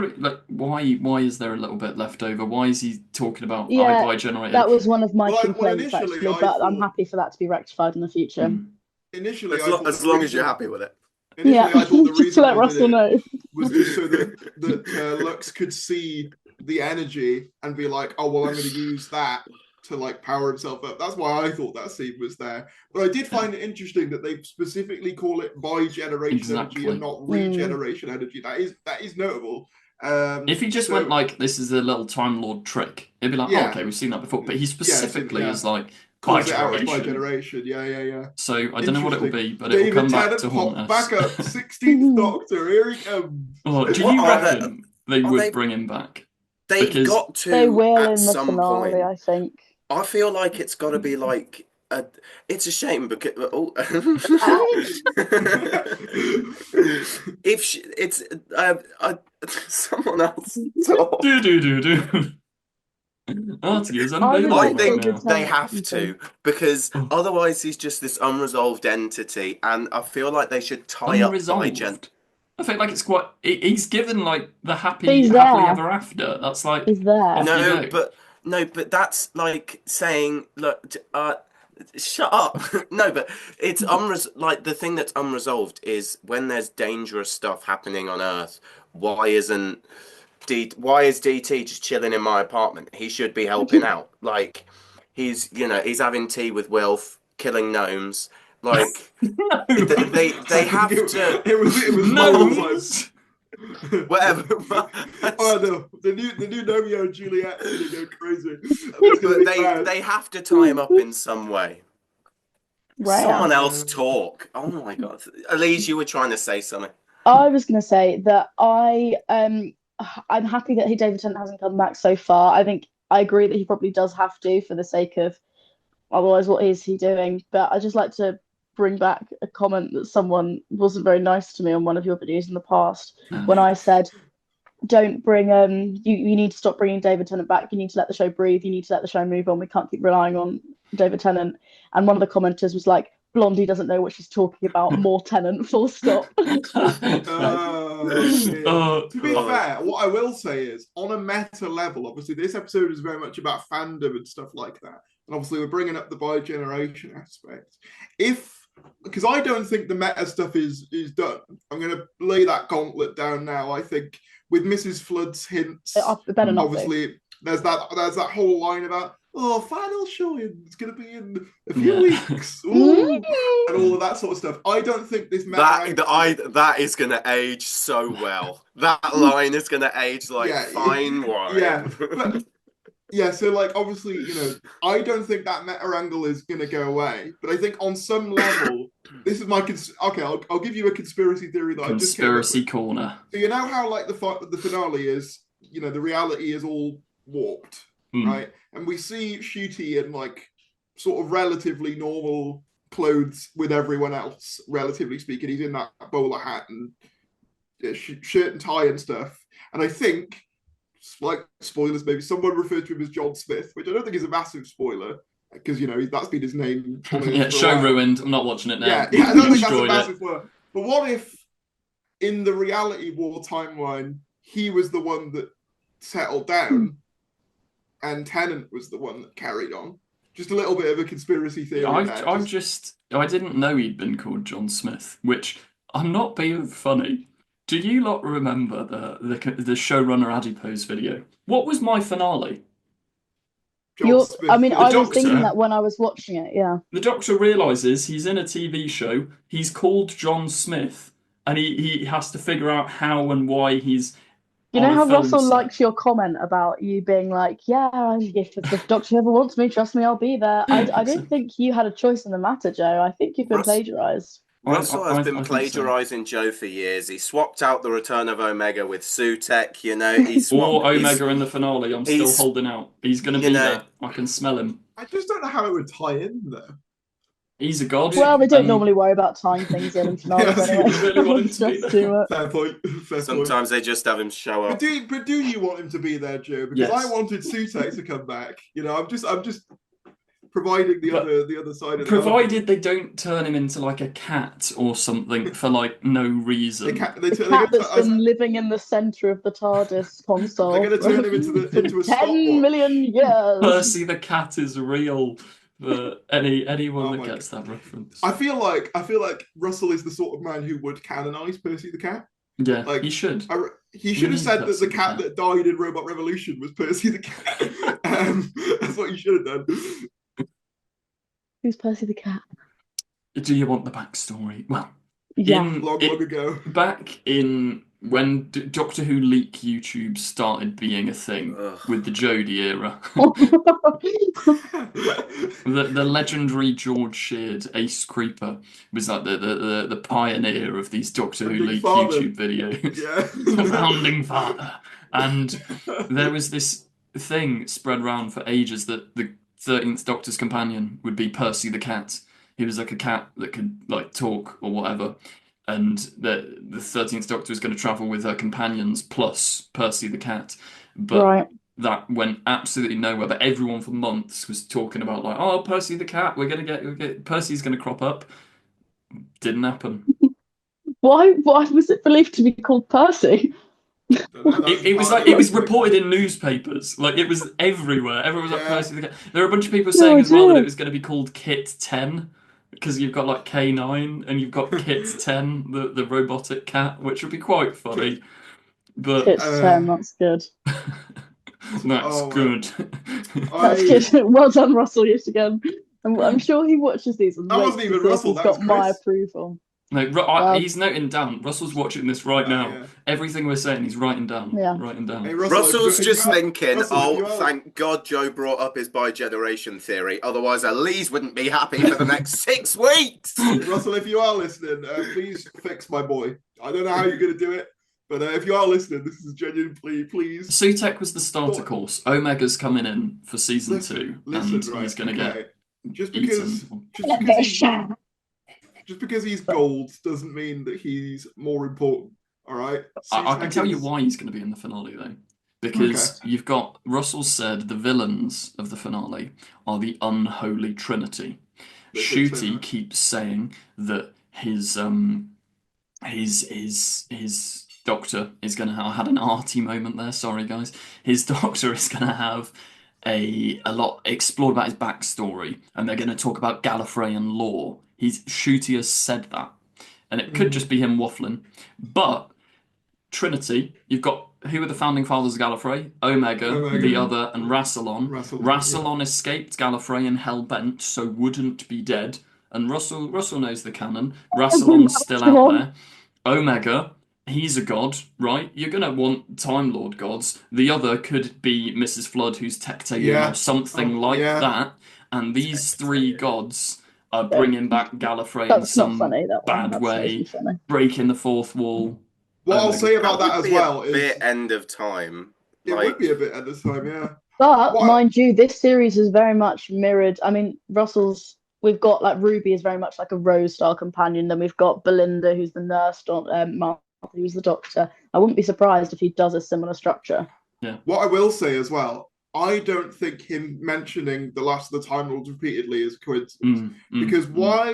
know like why is there a little bit left over? Why is he talking about Yeah, I by generated? That was one of my Well, complaints, initially, actually, I but I'm thought- happy for that to be rectified in the future. Mm. initially, As long as you're happy with it. Initially, Yeah, I thought the just reason to let they Russell did it know. was just so that Lux could see the energy and be like, oh well, I'm going to use that to like power himself up. That's why I thought that scene was there. But I did find it interesting that they specifically call it bi-generation energy and not regeneration energy. That is notable. If he just went like, this is a little Time Lord trick, it'd be like, oh, okay, we've seen that before. But he specifically is like, bi-generation. Yeah. So I don't know what it will be, but it will come back to haunt us. Back up, 16th Doctor, here he comes. Oh, do you reckon they would bring him back? They've got to. They will at in the some finale, point. I think. I feel like it's got to be like. It's a shame because it's someone else. Do. Artie is unavailable. I think they have to, because otherwise he's just this unresolved entity, and I feel like they should tie up Unresolved. I feel like it's quite. He's given like the happily ever after. That's like he's there. No, but that's like saying, look, shut up. No, but it's like the thing that's unresolved is when there's dangerous stuff happening on Earth. Why is DT just chilling in my apartment? He should be helping out. Like he's having tea with Wilf, killing gnomes. Like they have to. It was gnomes. Whatever. Oh no, the new Romeo and Juliet is going crazy. But they have to tie him up in some way. Right. Someone else talk. Oh my god, Elise, you were trying to say something. I was going to say that I'm happy that David Tennant hasn't come back so far. I think I agree that he probably does have to for the sake of otherwise what is he doing? But I just like to bring back a comment that someone wasn't very nice to me on one of your videos in the past when I said, don't bring you need to stop bringing David Tennant back. You need to let the show breathe. You need to let the show move on. We can't keep relying on David Tennant. And one of the commenters was like, Blondie doesn't know what she's talking about. More Tennant, full stop. To be fair, what I will say is, on a meta level, obviously this episode is very much about fandom and stuff like that. And obviously we're bringing up the bi-generation aspect. Because I don't think the meta stuff is done. I'm going to lay that gauntlet down now. I think with Mrs. Flood's hints, obviously there's that whole line about, final showing, it's going to be in a few weeks. Ooh, and all of that sort of stuff. I don't think this meta... That is going to age so well. That line is going to age like fine wine. Yeah, but... Yeah, so like obviously, I don't think that meta angle is going to go away, but I think on some level, this is my I'll give you a conspiracy theory that conspiracy corner. So you know how like the finale is, the reality is all warped, right? And we see Shooty in like sort of relatively normal clothes with everyone else, relatively speaking. He's in that bowler hat and shirt and tie and stuff, and I think. Like spoilers, maybe someone referred to him as John Smith, which I don't think is a massive spoiler because that's been his name. Show ruined. I'm not watching it now. Yeah, I don't think that's a massive spoiler. But what if, in the reality war timeline, he was the one that settled down, and Tennant was the one that carried on? Just a little bit of a conspiracy theory. I didn't know he'd been called John Smith, which I'm not being funny. Do you lot remember the showrunner Adipose video? What was my finale? I was thinking that when I was watching it, yeah. The Doctor realises he's in a TV show, he's called John Smith, and he has to figure out how and why he's You know how Russell likes your comment about you being like, yeah, if the Doctor ever wants me, trust me, I'll be there. I don't think you had a choice in the matter, Joe. I think you've been plagiarised. Russell has been plagiarising Joe for years. He swapped out the return of Omega with Sutek, Or Omega in the finale. I'm still holding out. He's going to be there. I can smell him. I just don't know how it would tie in, though. He's a god. Well, they don't normally worry about tying things in finales anyway. Really want him to be there. Fair point. Sometimes they just have him show up. But do you want him to be there, Joe? Because I wanted Sutek to come back. I'm just providing the other side of the provided they don't turn him into like a cat or something for like no reason. The cat that's been living in the centre of the TARDIS console. They're going to turn him into a 10 million years. Percy the cat is real. For anyone that gets that reference, I feel like Russell is the sort of man who would canonise Percy the cat. Yeah, he should. He should have said that the cat that died in Robot Revolution was Percy the cat. That's what you should have done. Who's Percy the cat? Do you want the backstory? Well, Yeah. Long ago. back in when Doctor Who leak YouTube started being a thing Ugh. with the Jodie era, the legendary George Sheard, Ace Creeper, was like the pioneer of these Doctor Who Founding leak father. YouTube videos. Yeah. The founding father. And there was this thing spread around for ages that the 13th Doctor's companion would be Percy the cat. He was like a cat that could like talk or whatever. And the 13th Doctor was going to travel with her companions plus Percy the cat. But Right. that went absolutely nowhere. But everyone for months was talking about like, oh, Percy the cat, we're get Percy's gonna crop up. Didn't happen. Why was it believed to be called Percy? It was like it was reported in newspapers. Like it was everywhere. Everyone was like Yeah. Percy the cat. There were a bunch of people No saying as well that idea. it was going to be called Kit 10 because you've got like K9 and you've got Kit 10, the robotic cat, which would be quite funny. But It's 10, that's good. that's good. That's good. Well done, Russell, yet again. I'm sure he watches these and That waits wasn't to even see if Russell, he's that was got my Chris. approval. No, he's noting down. Russell's watching this right now. Yeah. Everything we're saying, he's writing down. Yeah. Writing down. Hey, Russell's if just you are- thinking, Russell, if you oh, are- thank God Joe brought up his bi-generation theory. Otherwise, Elise wouldn't be happy for the next 6 weeks. Russell, if you are listening, please fix my boy. I don't know how you're going to do it, but if you are listening, this is genuinely, please. Sutek was the starter course. Omega's coming in for season 2, Listen, and right, he's going to okay. Just eaten. because he's gold doesn't mean that he's more important. All right. I can tell you why he's going to be in the finale though, because you've got Russell said the villains of the finale are the unholy trinity. Shooty keeps saying that his doctor is going to have. I had an arty moment there. Sorry, guys. His doctor is going to have a lot explored about his backstory, and they're going to talk about Gallifreyan lore. Shooty has said that, and it could just be him waffling. But Trinity, you've got who are the founding fathers of Gallifrey? Omega, the other, and Rassilon. Rassilon escaped Gallifrey and hell-bent, so wouldn't be dead. And Russell knows the canon. Rassilon's still out there. Omega, he's a god, right? You're going to want Time Lord gods. The other could be Mrs. Flood, who's Tectalion or something that. And these 3 gods are bringing back Gallifrey in some bad way, breaking the 4th wall. What I'll say about that as well is a bit end of time. It would be a bit end of time, yeah. But mind you, this series is very much mirrored. I mean, we've got like Ruby is very much like a Rose style companion. Then we've got Belinda, who's the nurse, Martha, who's the doctor. I wouldn't be surprised if he does a similar structure. Yeah. What I will say as well, I don't think him mentioning the last of the Time Lords repeatedly is a coincidence. Because why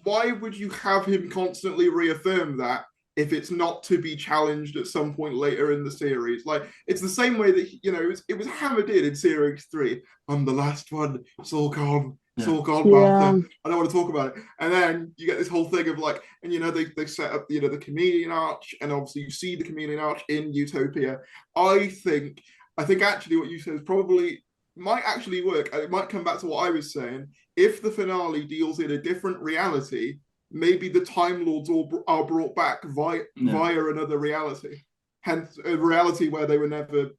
would you have him constantly reaffirm that if it's not to be challenged at some point later in the series? Like, it's the same way that, it was hammered in series 3. I'm the last one. It's all gone. It's all gone, Martha. I don't want to talk about it. And then you get this whole thing of like, and they set up, the Chameleon Arch, and obviously you see the Chameleon Arch in Utopia. I think actually what you said might actually work. And it might come back to what I was saying. If the finale deals in a different reality, maybe the Time Lords are brought back via another reality. Hence, a reality where they were never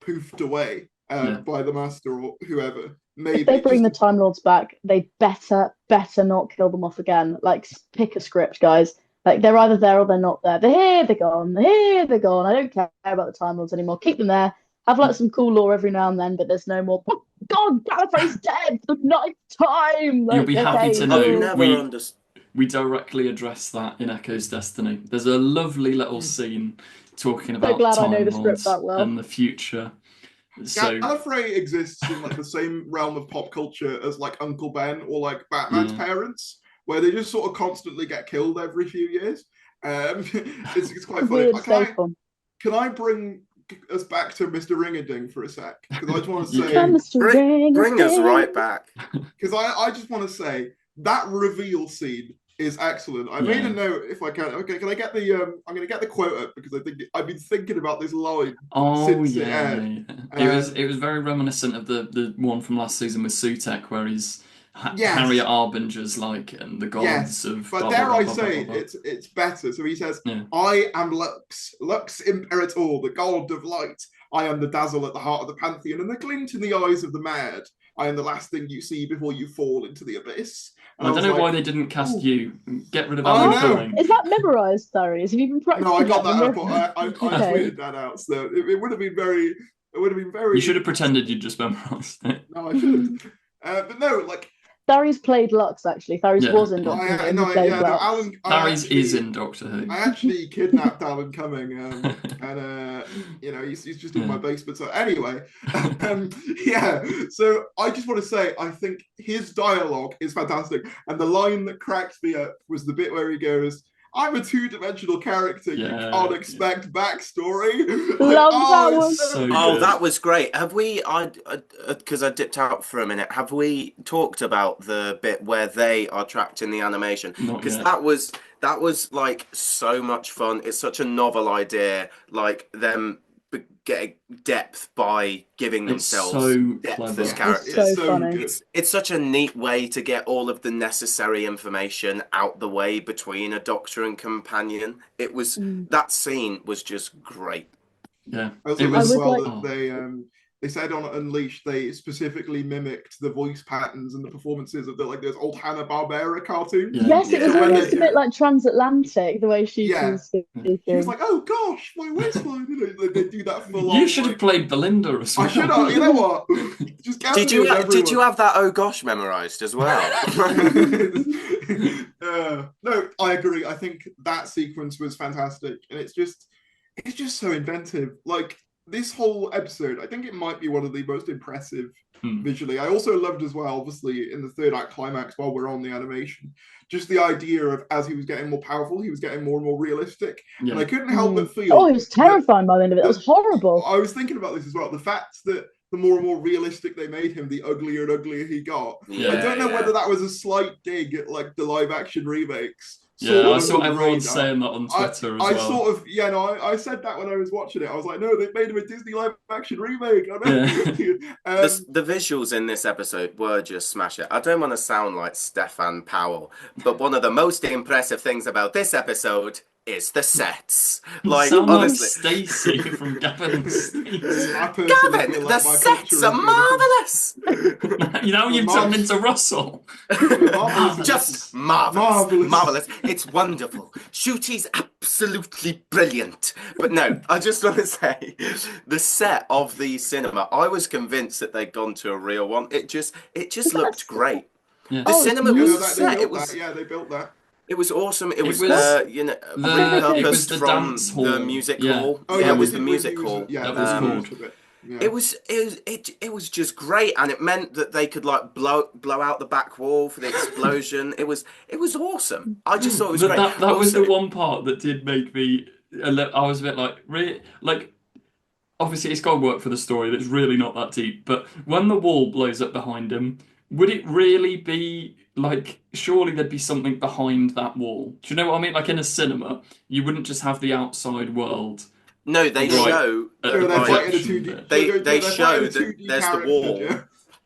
poofed away by the Master or whoever. Maybe if they bring the Time Lords back, they better not kill them off again. Like, pick a script, guys. Like, they're either there or they're not there. They're here, they're gone. They're here, they're gone. I don't care about the Time Lords anymore. Keep them there. Have like some cool lore every now and then, but there's no more. God, Gallifrey's dead. The ninth time. Like, you'll be happy to know we directly address that in Echo's Destiny. There's a lovely little scene talking about Time Lords and the future. So Gallifrey exists in like the same realm of pop culture as like Uncle Ben or like Batman's parents, where they just sort of constantly get killed every few years. It's quite funny. Can I bring us back to Mr. Ring-a-Ding for a sec? Because I just want to say, bring us right back. Because I just want to say that reveal scene is excellent. I made a note if I can. Okay, can I get the I'm going to get the quote up because I think I've been thinking about this line since it aired. It was very reminiscent of the one from last season with Sutek where he's Harriet Arbinger's like and the gods of. But blah, dare blah, I blah, say blah, blah. it's better. So he says, "I am Lux, Lux Imperator, the god of light. I am the dazzle at the heart of the pantheon, and the glint in the eyes of the mad. I am the last thing you see before you fall into the abyss." And I don't know why they didn't cast you. Get rid of Alan Turing. Is that memorized, Darius? Have you been practicing? No, I got that up. I Okay. tweeted that out. So it would have been very. It would have been very. You should have pretended you'd just memorized it. No, I shouldn't. But no, like. Darius played Lux actually. Darius was in Doctor Who. Darius is in Doctor Who. I actually kidnapped Alan Cumming, and he's just in my basement. So anyway, So I just want to say I think his dialogue is fantastic, and the line that cracked me up was the bit where he goes, "I'm a two-dimensional character. You can't expect backstory." Love that one. So that was great. Have we? Because I dipped out for a minute. Have we talked about the bit where they are trapped in the animation? Because that was like so much fun. It's such a novel idea. Them getting depth by giving themselves depth as characters. It's so funny. It's such a neat way to get all of the necessary information out the way between a Doctor and companion. It was that scene was just great. Yeah, it was. They said on Unleashed they specifically mimicked the voice patterns and the performances of those old Hanna-Barbera cartoons. Yes, it was a bit like transatlantic the way she was speaking. She was like, "Oh gosh, my waistline." They do that for. You should have played Belinda as well. I should have. You know what? Just did you have that "Oh gosh" memorized as well? No, I agree. I think that sequence was fantastic, and it's just so inventive. Like. This whole episode, I think it might be one of the most impressive visually. I also loved as well, obviously, in the third act climax, while we're on the animation, just the idea of as he was getting more powerful, he was getting more and more realistic. And I couldn't help but feel... Oh, he was terrifying by the end of it. It was horrible. I was thinking about this as well. The fact that the more and more realistic they made him, the uglier and uglier he got. I don't know whether that was a slight dig at the live action remakes. I saw everyone saying that on Twitter as well. I said that when I was watching it. I was like, no, they've made him a Disney live action remake. The visuals in this episode were just smash it. I don't want to sound like Stefan Powell, but one of the most impressive things about this episode is the sets. Honestly, Stacey from Gavin and Stacey. Gavin, the sets are marvelous. You've turned into Russell. Just marvelous. It's wonderful. Shooty's absolutely brilliant. But no, I just want to say, the set of the cinema, I was convinced that they'd gone to a real one. It just looked great. Yeah. The cinema was set. They built that. It was awesome. It was repurposed from the music hall. It was the music hall. Yeah, that was called. Yeah. It was just great, and it meant that they could blow out the back wall for the explosion. It was awesome. I just thought it was great. That was the one part that did make me. I was a bit like. Obviously, it's got to work for the story. That's really not that deep. But when the wall blows up behind him, would it really be? Surely there'd be something behind that wall. Do you know what I mean? Like in a cinema, you wouldn't just have the outside world. No, they show. They show that there's the wall.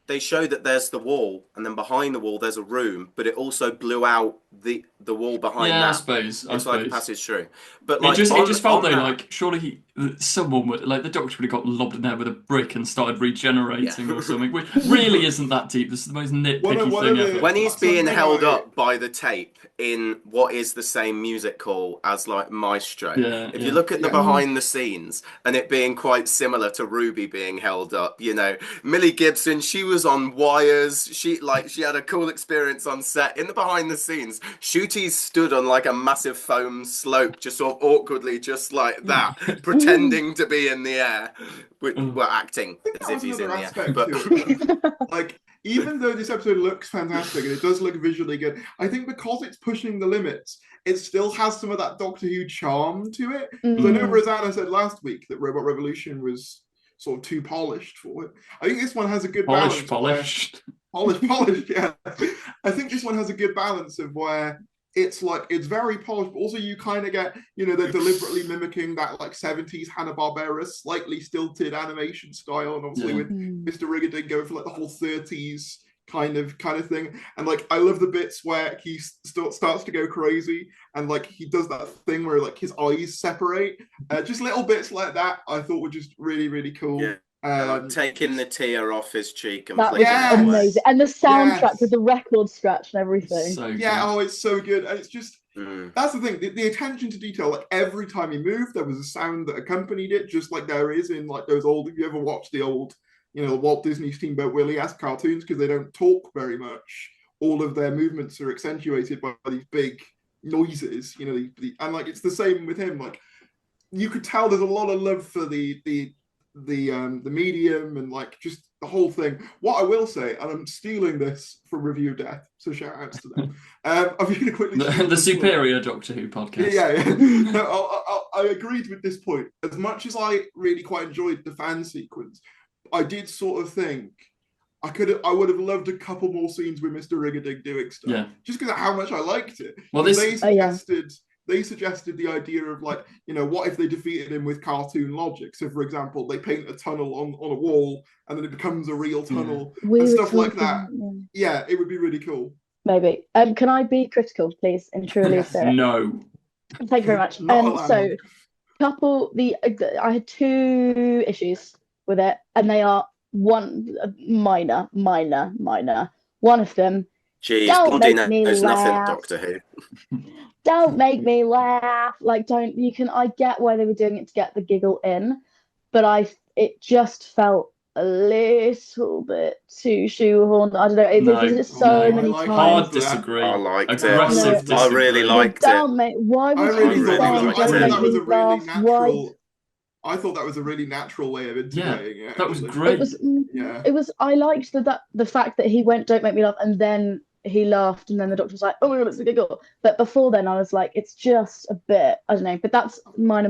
They show that there's the wall, and then behind the wall there's a room, but it also blew out the wall behind that. I suppose. It's like a passage through. But it just felt like surely someone would the Doctor would have got lobbed in there with a brick and started regenerating or something, which really isn't that deep. This is the most nitpicky thing ever. When he's being held up by the tape in what is the same music hall as Maestro, if you look at the behind the scenes and it being quite similar to Ruby being held up, Millie Gibson, she was on wires. She had a cool experience on set. In the behind the scenes, Shooty stood on a massive foam slope, just sort of awkwardly, just like that, pretending to be in the air. We're acting as if he's in the air. But even though this episode looks fantastic and it does look visually good, I think because it's pushing the limits, it still has some of that Doctor Who charm to it. Because I know Rosanna said last week that Robot Revolution was sort of too polished for it. I think this one has a good balance. Polished. Polished, yeah. I think this one has a good balance of where it's like it's very polished, but also you kind of get, they're deliberately mimicking that like 70s Hanna-Barbera slightly stilted animation style, and obviously with Mr. Riggeding going for like the whole 30s kind of thing. And like I love the bits where he starts to go crazy, and like he does that thing where like his eyes separate. Just little bits like that I thought were just really, really cool. Yeah. Like taking the tear off his cheek and that was amazing, and the soundtrack with the record scratch and everything. So good. Oh, it's so good. And it's just that's the thing, the attention to detail. Like every time he moved, there was a sound that accompanied it, just like there is in like those old, if you ever watched the old Walt Disney Steamboat Willie-esque cartoons, because they don't talk very much, all of their movements are accentuated by these big noises, and like it's the same with him. Like you could tell there's a lot of love for the medium and like just the whole thing. What I will say, and I'm stealing this from Review Death, so shout outs to them. I'm going to quickly the superior Doctor Who podcast. Yeah. I agreed with this point. As much as I really quite enjoyed the fan sequence, I did sort of think I would have loved a couple more scenes with Mr. Riggeding doing stuff. Yeah. Just because of how much I liked it. Well, they suggested the idea of like, what if they defeated him with cartoon logic? So for example, they paint a tunnel on a wall and then it becomes a real tunnel and stuff like that. Yeah, it would be really cool. Maybe. Can I be critical, please, in truly spirit? No. Thank you very much. So I had 2 issues with it, and they are minor. One of them, don't make me laugh. Nothing, Doctor Who. Don't make me laugh. Like, I get why they were doing it to get the giggle in, but it just felt a little bit too shoehoorned. I don't know. It was just so many times. Hard disagree. I liked Aggressive it. I really liked it. Why was he saying don't make me laugh? Why? I thought that was a really natural way of integrating it. That was great. It was. I liked the fact that he went, "Don't make me laugh," and then he laughed, and then the Doctor was like, "Oh my god, it's a giggle." But before then, I was like, "It's just a bit." I don't know. But that's my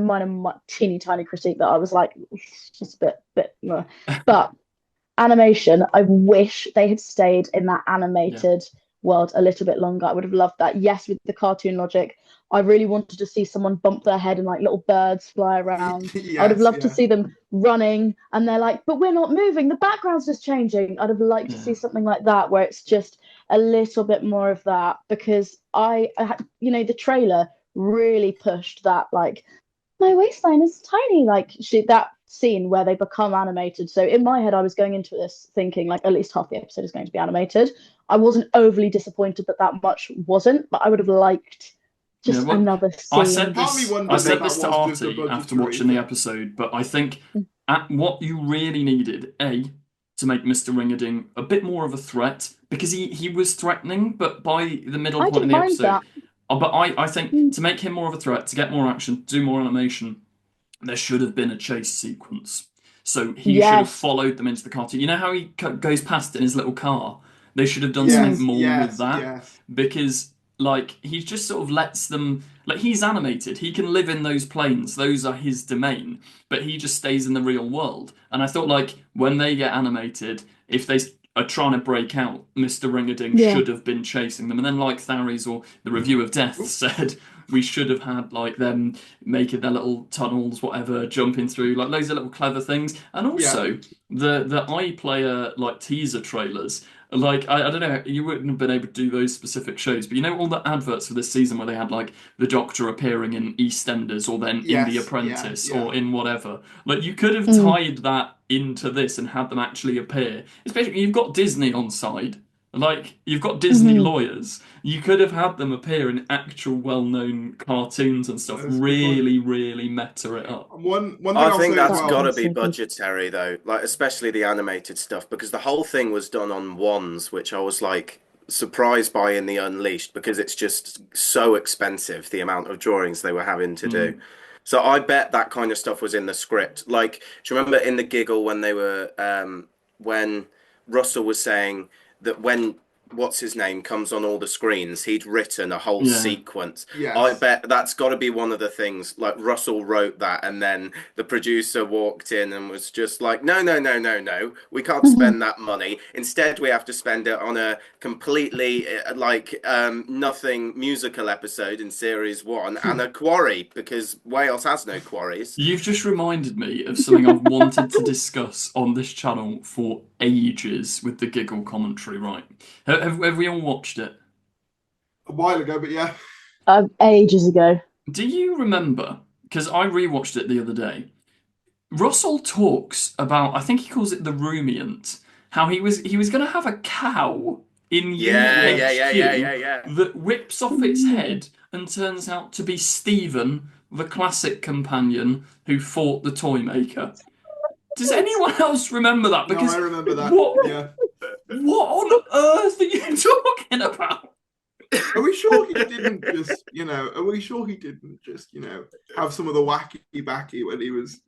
teeny tiny critique that I was like, it's just a bit. But animation, I wish they had stayed in that animated world a little bit longer. I would have loved that. Yes, with the cartoon logic. I really wanted to see someone bump their head and like little birds fly around. I would have loved to see them running and they're like, but we're not moving. The background's just changing. I'd have liked to see something like that where it's just a little bit more of that, because I the trailer really pushed that, like, my waistline is tiny, like that scene where they become animated. So in my head, I was going into this thinking like at least half the episode is going to be animated. I wasn't overly disappointed that much wasn't, but I would have liked another scene. I said this to Artie after watching the episode, but I think what you really needed, to make Mr. Ringerding a bit more of a threat, because he was threatening, but by the middle point of the episode. But I think to make him more of a threat, to get more action, do more animation, there should have been a chase sequence. So he should have followed them into the cartoon. You know how he goes past in his little car? They should have done something more with that. Because like he just sort of lets them, like, he's animated, he can live in those planes, those are his domain, but he just stays in the real world. And I thought, like, when they get animated, if they are trying to break out, Mr. Ringerding should have been chasing them. And then, like Tharies or the Review of Death said, we should have had like them making their little tunnels, whatever, jumping through, like loads of little clever things. And also the iPlayer like teaser trailers. Like, I don't know, you wouldn't have been able to do those specific shows, but you know all the adverts for this season where they had, like, the Doctor appearing in EastEnders or then in The Apprentice or in whatever. Like, you could have tied that into this and had them actually appear. Especially, you've got Disney on side. Like, you've got Disney lawyers. You could have had them appear in actual well-known cartoons and stuff. Really, really meta it up. One thing I think that's got to be budgetary, though. Like, especially the animated stuff, because the whole thing was done on wands, which I was like surprised by in the Unleashed, because it's just so expensive, the amount of drawings they were having to do. So I bet that kind of stuff was in the script. Like, do you remember in the Giggle when they were when Russell was saying that when what's his name comes on all the screens, he'd written a whole Yeah. sequence. Yes. I bet that's got to be one of the things. Like Russell wrote that, and then the producer walked in and was just like, "No, no, no, no, no. We can't spend that money. Instead, we have to spend it on a completely nothing musical episode in series 1 and a quarry because Wales has no quarries." You've just reminded me of something I've wanted to discuss on this channel for ages with the giggle commentary, right? Have we all watched it? A while ago, but yeah. Ages ago. Do you remember? Because I rewatched it the other day. Russell talks about, I think he calls it the rumiant, how he was going to have a cow in Yeah, Unit yeah, HQ yeah, yeah, yeah, yeah. that whips off its head and turns out to be Stephen, the classic companion who fought the toy maker. Does anyone else remember that? No, Because I remember that. what Yeah. on earth are you talking about? Are we sure he didn't just, are we sure he didn't just, have some of the wacky backy when he was,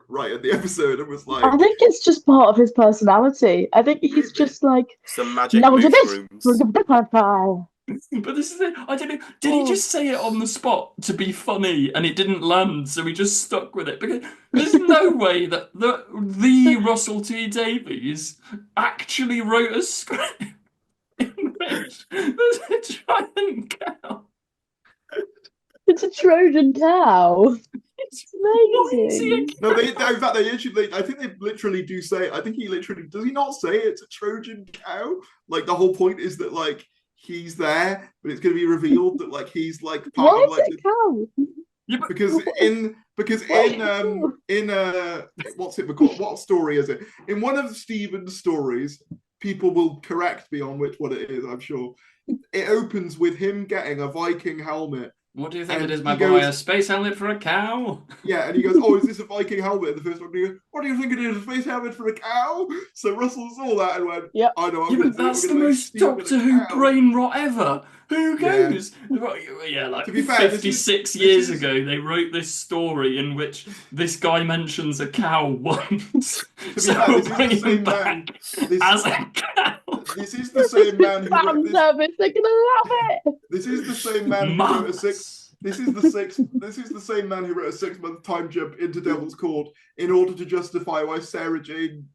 right at the episode and was like, I think it's just part of his personality. I think he's just like, Some magic now do this. mushrooms. But this is it. I don't know. Did he just say it on the spot to be funny and it didn't land, so he just stuck with it? Because there's no way that the Russell T Davies actually wrote a script in which there's a giant cow. It's a Trojan cow. It's amazing. No, in fact, I think they literally do say, I think he literally, does he not say it's a Trojan cow? Like, the whole point is that, like, he's there, but it's going to be revealed that, like, he's, like, part Why of, like, is it a cow? Yeah, because in what's it called? What story is it? In one of Stephen's stories, people will correct me on which one it is, I'm sure. It opens with him getting a Viking helmet. What do you think And it is, my he boy? goes- A space helmet for a cow? Yeah, and he goes, "Oh, is this a Viking helmet?" In the first one, and he goes, "What do you think it is? A space helmet for a cow?" So Russell saw that and went, Yep. "I know, I'm Yeah, gonna but do it. that's I'm the gonna make most Stephen a Doctor Who cow." brain rot ever. Who Yeah. goes? Yeah, like To be fair, this 56 is- years this is- ago, they wrote this story in which this guy mentions a cow once. be So fair, we'll this is bring the him same back man. This- as a cow. This is the same man who Fan wrote this. service. They're gonna love it. This is the same man who wrote a six. Months. This is the same man who wrote a 6-month time jump into Devil's Court in order to justify why Sarah Jane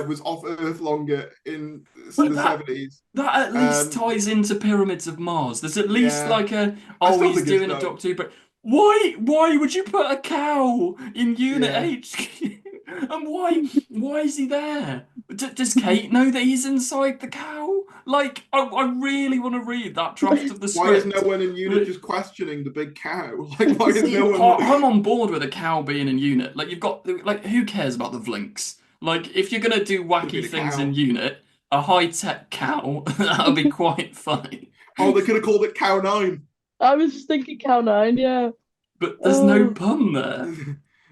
was off Earth longer in But the 70s. That at least ties into Pyramids of Mars. There's at least Yeah. like I oh, still he's think it's doing a dumb. Doctor Who, but why would you put a cow in Unit Yeah. HQ? And why is he there? Does Kate know that he's inside the cow? Like, I really want to read that draft of the Why is script. no one in Unit just questioning the big cow? Like, why is no one? I'm on board with a cow being in Unit. Like, you've got like, who cares about the Vlinks? Like, if you're gonna do Could wacky be the things cow. in Unit, a high-tech cow, that'll be quite funny. Oh, they could have called it Cow 9. I was just thinking cow 9, yeah. But there's no Oh. pun there.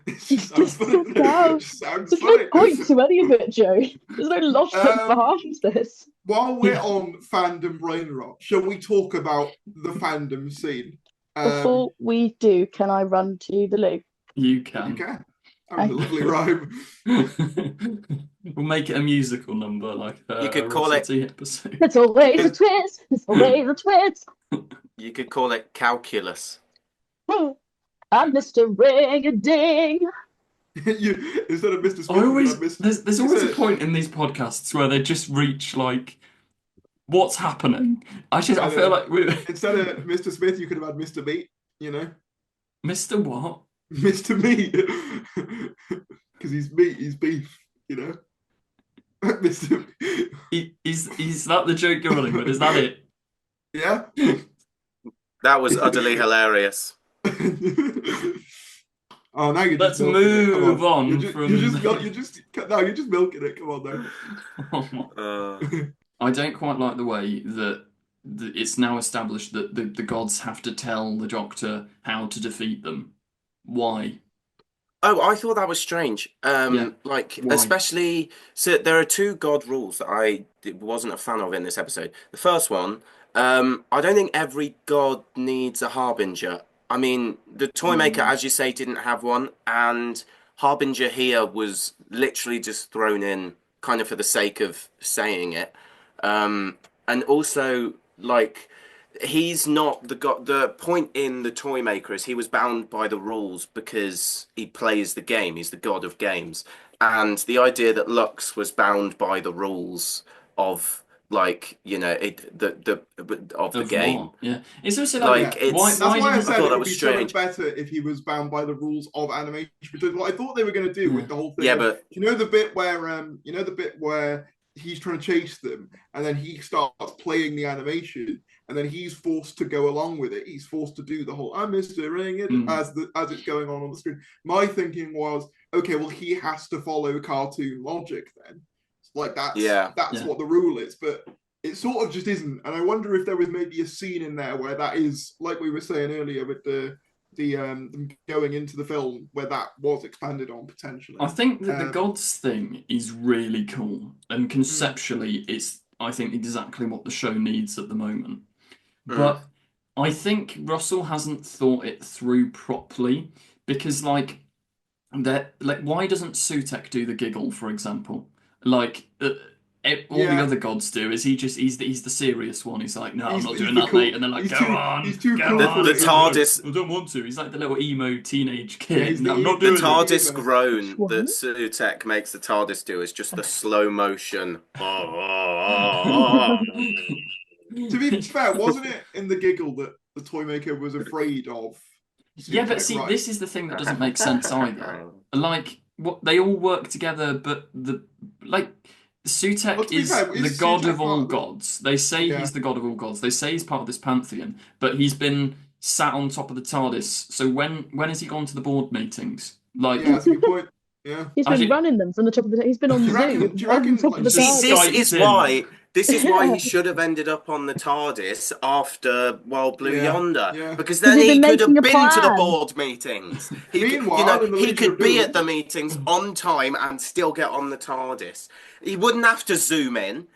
It It's just sounds just funny. a cow. It just sounds There's funny. no point to any of it, Joe. There's no logic behind this. While we're on fandom brain rot, shall we talk about the fandom scene? Before we do, can I run to the loo? You You can. can. That was a lovely rhyme. We'll make it a musical number, like You could a call Russell it- T episode. It's always a twist. It's always a twist. You could call it calculus. I'm Mr. Ring-a-ding. Instead of Mr. Smith, I always you could have there's always a point in these podcasts where they just reach like, what's happening? I feel like instead of Mr. Smith, you could have had Mr. Meat. Mr. What? Mr. Meat, because he's meat, he's beef. Mr. Is that the joke you're running with? Is that it? Yeah. That was utterly hilarious. Oh, now you're Let's just milking it. Come move on You're from. you're just milking it. Come on, now. Uh, I don't quite like the way that it's now established that the gods have to tell the Doctor how to defeat them. Why? Oh, I thought that was strange. Yeah. Like, Why? especially, so there are two god rules that I wasn't a fan of in this episode. The first one, I don't think every god needs a harbinger. I mean, the Toymaker, as you say, didn't have one, and harbinger here was literally just thrown in kind of for the sake of saying it. And also, like, he's not the god. The point in the toy maker is he was bound by the rules because he plays the game. He's the god of games, and the idea that Lux was bound by the rules of, like, of the Of game. what? Yeah. It's also Like, Yeah. it's That's why I didn't said thought it that would was be so much strange. better if he was bound by the rules of animation. Because what I thought they were going to do with the whole thing, Yeah, but the bit where he's trying to chase them, and then he starts playing the animation, and then he's forced to go along with it. He's forced to do the whole "I'm Mr. Ring" it as it's going on the screen. My thinking was, okay, well, he has to follow cartoon logic then. Like that's what the rule is, but it sort of just isn't. And I wonder if there was maybe a scene in there where that is, like we were saying earlier with the them going into the film, where that was expanded on potentially. I think that the gods thing is really cool, and conceptually, it's, I think, exactly what the show needs at the moment. But I think Russell hasn't thought it through properly, because like why doesn't Sutek do the giggle, for example? Like all the other gods do. Is he's the serious one? He's like, no, I'm not doing that, cool, mate. And they're like, go on, he's too go cool on. The TARDIS. I don't want to. He's like the little emo teenage kid. Yeah, I'm not doing the TARDIS emo. groan What? that Sutek makes the TARDIS do is just the slow motion. To be fair, wasn't it in the giggle that the toy maker was afraid of? Yeah, but see, this is the thing that doesn't make sense either. Like, what they all work together, but Sutek is the god of all gods. They say he's the god of all gods. They say he's part of this pantheon, but he's been sat on top of the TARDIS. So when has he gone to the board meetings? Like, yeah, that's a good point. Yeah, He's been running them from the top of the. He's been on Zoom. Do you reckon top of the See, TARDIS. this is why he should have ended up on the TARDIS after Wild Blue Yonder, because then he'd he been could have making a been to the plan. board meetings. Meanwhile, He could be at the meetings on time and still get on the TARDIS. He wouldn't have to zoom in,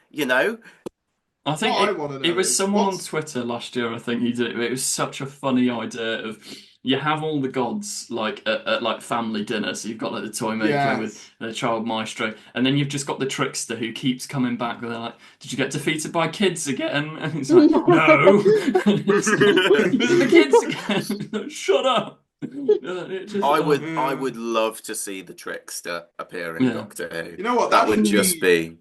I think What it was someone on Twitter last year. I think he did it. It was such a funny idea of, you have all the gods like at like family dinner. So you've got like the toy maker with the child maestro, and then you've just got the trickster who keeps coming back. Where they're like, "Did you get defeated by kids again?" And he's like, "No." The kids again. Shut up. I would love to see the trickster appear in Doctor Who. You know what? That would just be.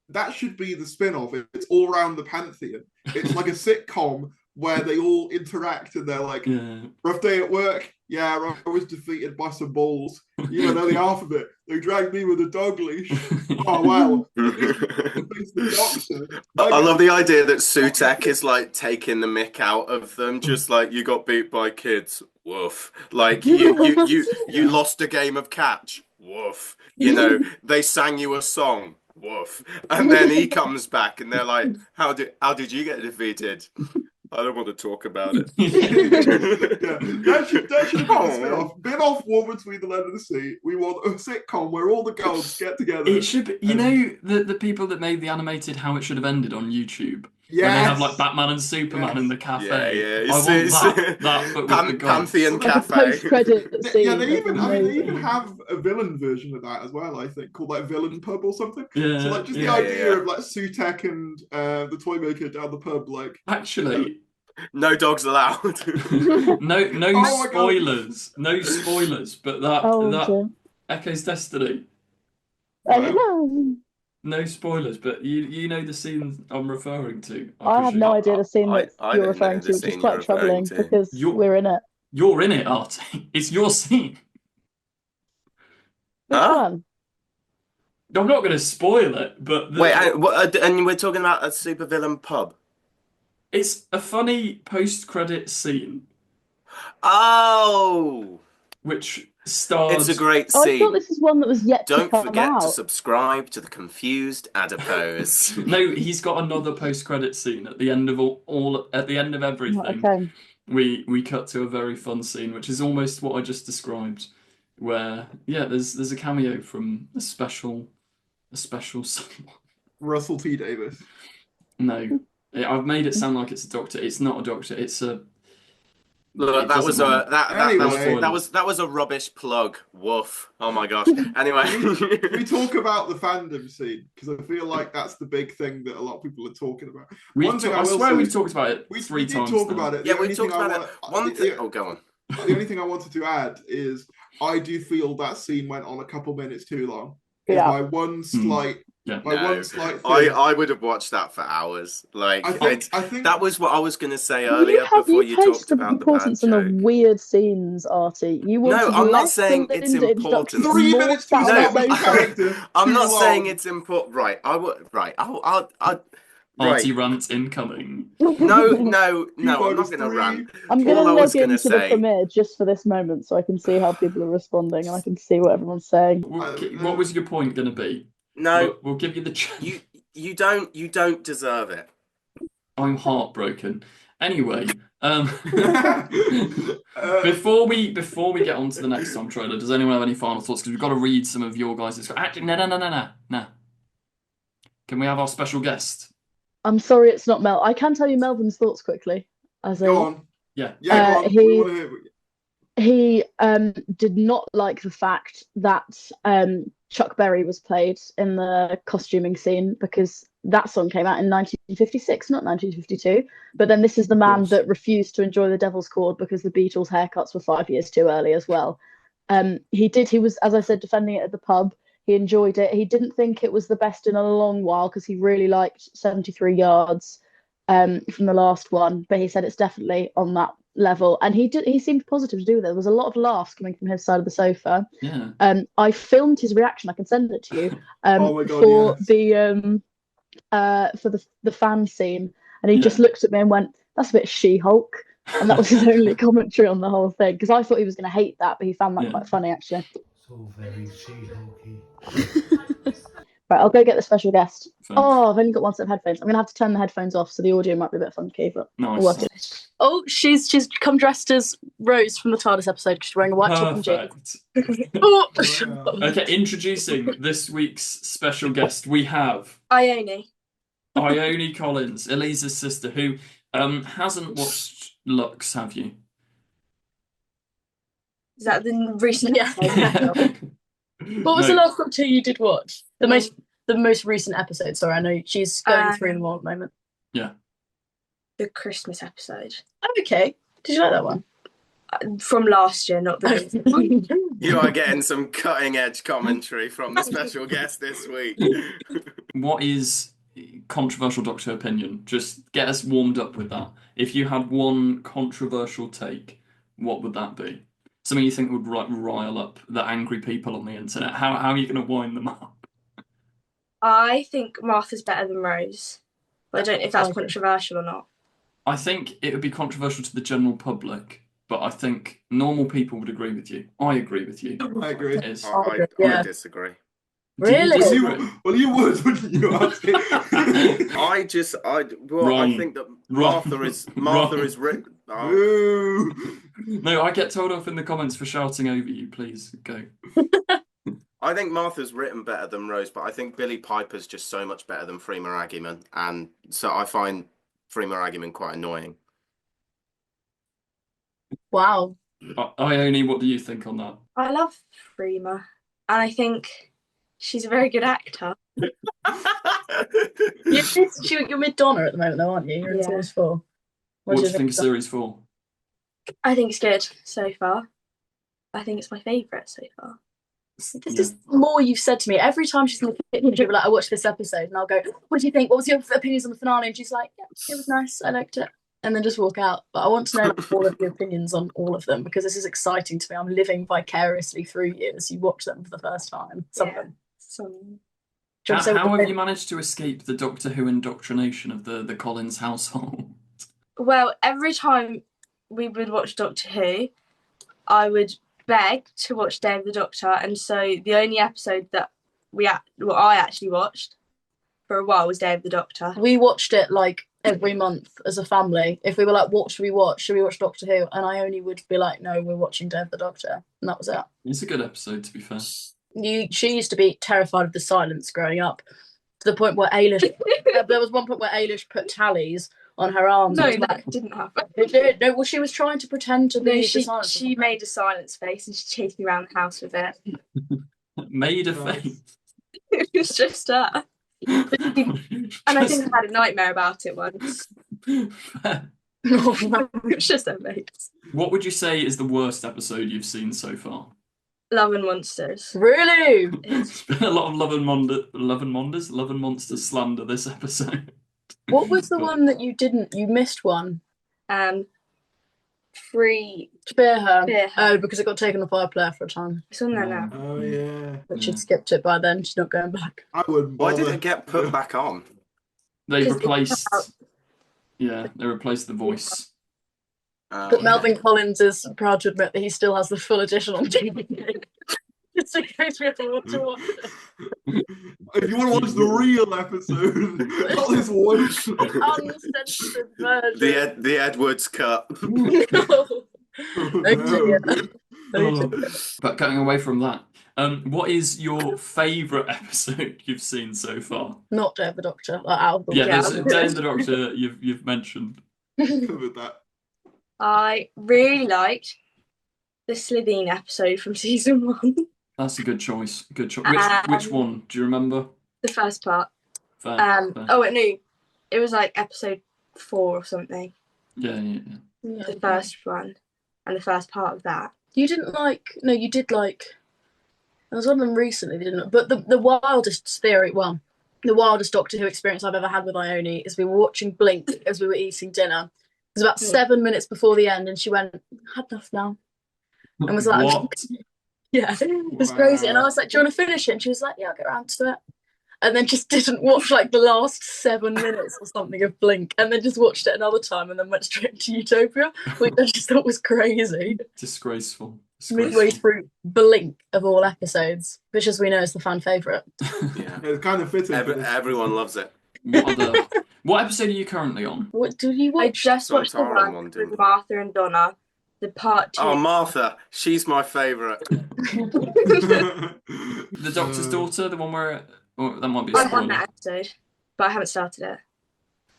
That should be the spin-off. It's all around the pantheon. It's like a sitcom where they all interact and they're like, rough day at work. Yeah, I was defeated by some balls. You don't know the alphabet. They dragged me with a dog leash. Oh, wow. I love the idea that Sutek is like taking the mick out of them, just like, you got beat by kids. Woof. Like, you lost a game of catch. Woof. They sang you a song. Woof. And then he comes back and they're like, how did you get defeated? I don't want to talk about it. That should be the spin-off. Spin-off War Between the Land and the Sea. We want a sitcom where all the gods get together. It should be, the people that made the animated How It Should Have Ended on YouTube. Yes. When they have like Batman and Superman in the cafe. Yeah. I want that but with the gods. Pantheon Cafe. Post-credit scene. Yeah, they even have a villain version of that as well, I think, called like Villain Pub or something. Yeah. So like just the idea of like Sutek and the toy maker down the pub, like actually. No dogs allowed. no spoilers. No spoilers, but that Echo's Destiny. No spoilers, but you know the scene I'm referring to. I have no idea the scene that you're referring to, which is quite troubling because we're in it. You're in it, Artie. It's your scene. Which one? I'm not going to spoil it, but wait, and we're talking about a supervillain pub. It's a funny post-credit scene. Oh, which stars. It's a great scene. I thought this is one that was yet to come out. Don't forget to subscribe to the Confused Adipose. No, he's got another post-credit scene at the end of at the end of everything. Okay. We cut to a very fun scene, which is almost what I just described, where there's a cameo from a special someone. Russell T Davies. No. I've made it sound like it's a doctor. It's not a doctor. It's a Look, It that was doesn't matter. Anyway. that was a rubbish plug. Woof. Oh my gosh. Anyway, Can we talk about the fandom scene? Because I feel like that's the big thing that a lot of people are talking about. I swear we've talked about it three times. We did talk about it. Yeah, we talked about it. Oh, go on. The only thing I wanted to add is I do feel that scene went on a couple minutes too long. Yeah. My one slight one slight thing. I would have watched that for hours. Like, I think that was what I was going to say earlier before you talked about the bad importance and the weird scenes, Artie. You wanted I'm not less saying Belinda it's important. introductions, 3 more minutes to sat on establish the sofa. character. I'm not Too saying long. it's important. Right. I'll Artie rant incoming. No, I'm not 2 going minus to 3. rant. I'm going All I to was log gonna into the say- premiere just for this moment so I can see how people are responding and I can see what everyone's saying. What was your point going to be? No, We'll give you the chance. you don't deserve it. I'm heartbroken. Anyway, before we get on to the next Tom trailer, does anyone have any final thoughts? Because we've got to read some of your guys'. Actually, no. Can we have our special guest? I'm sorry it's not Mel. I can tell you Melvin's thoughts quickly. Go on. Yeah. Go on. We want to hear. He did not like the fact that Chuck Berry was played in the costuming scene because that song came out in 1956, not 1952. But then this is the man that refused to enjoy the Devil's Chord because the Beatles' haircuts were 5 years too early as well. He was, as I said, defending it at the pub. He enjoyed it. He didn't think it was the best in a long while because he really liked 73 Yards from the last one, but he said it's definitely on that level, and he seemed positive to do with it. There was a lot of laughs coming from his side of the sofa. Yeah. I filmed his reaction. I can send it to you. Oh my God, For the fan scene, and he just looked at me and went, "That's a bit She-Hulk," and that was his only commentary on the whole thing. Because I thought he was going to hate that, but he found that quite funny actually. So very She-Hulky. Right, I'll go get the special guest. Thanks. Oh, I've only got one set of headphones. I'm gonna have to turn the headphones off, so the audio might be a bit funky, but Nice. we'll work it. Oh, she's come dressed as Rose from the TARDIS episode because she's wearing a white top and jeans. Perfect. Oh, Okay, introducing this week's special guest, we have Ione. Ione Collins, Elise's sister, who hasn't watched Lux, have you? Is that the recent Yeah. episode? What was No. the last Doctor you did watch? The most recent episode. Sorry, I know she's going through them all at the moment. The Christmas episode. Oh, okay. Did you like that one? From last year, not the recent one. You are getting some cutting edge commentary from the special guest this week. What is controversial Doctor opinion? Just get us warmed up with that. If you had one controversial take, what would that be? Something you think would rile up the angry people on the internet. How are you going to wind them up? I think Martha's better than Rose. But I don't know if that's controversial or not. I think it would be controversial to the general public, but I think normal people would agree with you. I agree with you. I agree. It is. I Yeah. disagree. Do you Really? disagree? Well, you would, wouldn't you? I Wrong. think that Wrong. Martha is written. Oh, Ooh. No, I get told off in the comments for shouting over you. Please go. I think Martha's written better than Rose, but I think Billy Piper's just so much better than Freema Agyeman, and so I find Freema Agyeman quite annoying. Wow. Ione, what do you think on that? I love Freema. And I think she's a very good actor. You're mid-Donna at the moment, though, aren't you? You're in Yeah. series 4. What do you think of series 4? I think it's good so far. I think it's my favourite so far. This is more you've said to me. Every time she's in the kitchen, she'll be like, I watched this episode, and I'll go, what do you think? What was your opinions on the finale? And she's like, yeah, it was nice. I liked it. And then just walk out. But I want to know all of your opinions on all of them, because this is exciting to me. I'm living vicariously through you as you watch them for the first time. Some of them. Do you want to say How what have you managed to escape the Doctor Who indoctrination of the Collins household? Well, every time we would watch Doctor Who, I would beg to watch Day of the Doctor, and so the only episode that I actually watched for a while was Day of the Doctor. We watched it like every month as a family. If we were like, what should we watch? Should we watch Doctor Who? And I only would be like, no, we're watching Day of the Doctor. And that was it. It's a good episode, to be fair. She used to be terrified of the silence growing up, to the point where Ailish there was one point where Ailish put tallies on her arms. No, It was that didn't happen. it did. No, well, she was trying to pretend to be No, the she silence. made a silence face and she chased me around the house with it. Made a Nice. face. It was just her. And I think I had a nightmare about it once. Fair. It was just her mates. What would you say is the worst episode you've seen so far? Love and Monsters. Really? It's been a lot of Love and Monsters slander this episode. What was the But- one that you didn't? You missed one. Free. Spear her. Spear Her. Oh, because it got taken off iPlayer for a time. It's on there now. Oh yeah. But Yeah. she'd skipped it by then. She's not going back. I wouldn't Why bother. did it get put back on? They 'Cause replaced. it's Yeah, they replaced the voice. But Melvin Collins is proud to admit that he still has the full edition on DVD. Just in case we ever want to watch it. If you want to watch the real episode, not this one. Uncensored version. The Edwards cut. No. Oh dear. Oh. But going away from that, what is your favourite episode you've seen so far? Not Day of the Doctor. Like, out of the Yeah, Yeah. there's Day of the Doctor you've mentioned. Covered that. I really liked the Slitheen episode from season 1. That's a good choice. Good choice. Um, Which one? Do you remember? The first part. Fair, fair. Oh, wait, no. It was like episode 4 or something. Yeah. Yeah. The first one. And the first part of that. You didn't like. No, you did like. There was one of them recently, didn't it? But the wildest theory, well, the wildest Doctor Who experience I've ever had with Ione is we were watching Blink as we were eating dinner. It was about 7 minutes before the end, and she went, "Had enough now," and was like, What? "Yeah, it was crazy." And I was like, "Do you want to finish it?" And she was like, "Yeah, I'll get around to it." And then just didn't watch like the last 7 minutes or something of Blink, and then just watched it another time, and then went straight to Utopia, which I just thought was crazy. Disgraceful. Midway through Blink of all episodes, which, as we know, is the fan favourite. Yeah. It's kind of fitting. for this. Everyone loves it. What episode are you currently on? What do you I watch? just watched the Tara one one, with didn't Martha and Donna. The part 2. Oh, Martha, she's my favourite. The Doctor's Daughter, the one where that might be a I'm on spoiler. that episode, but I haven't started it.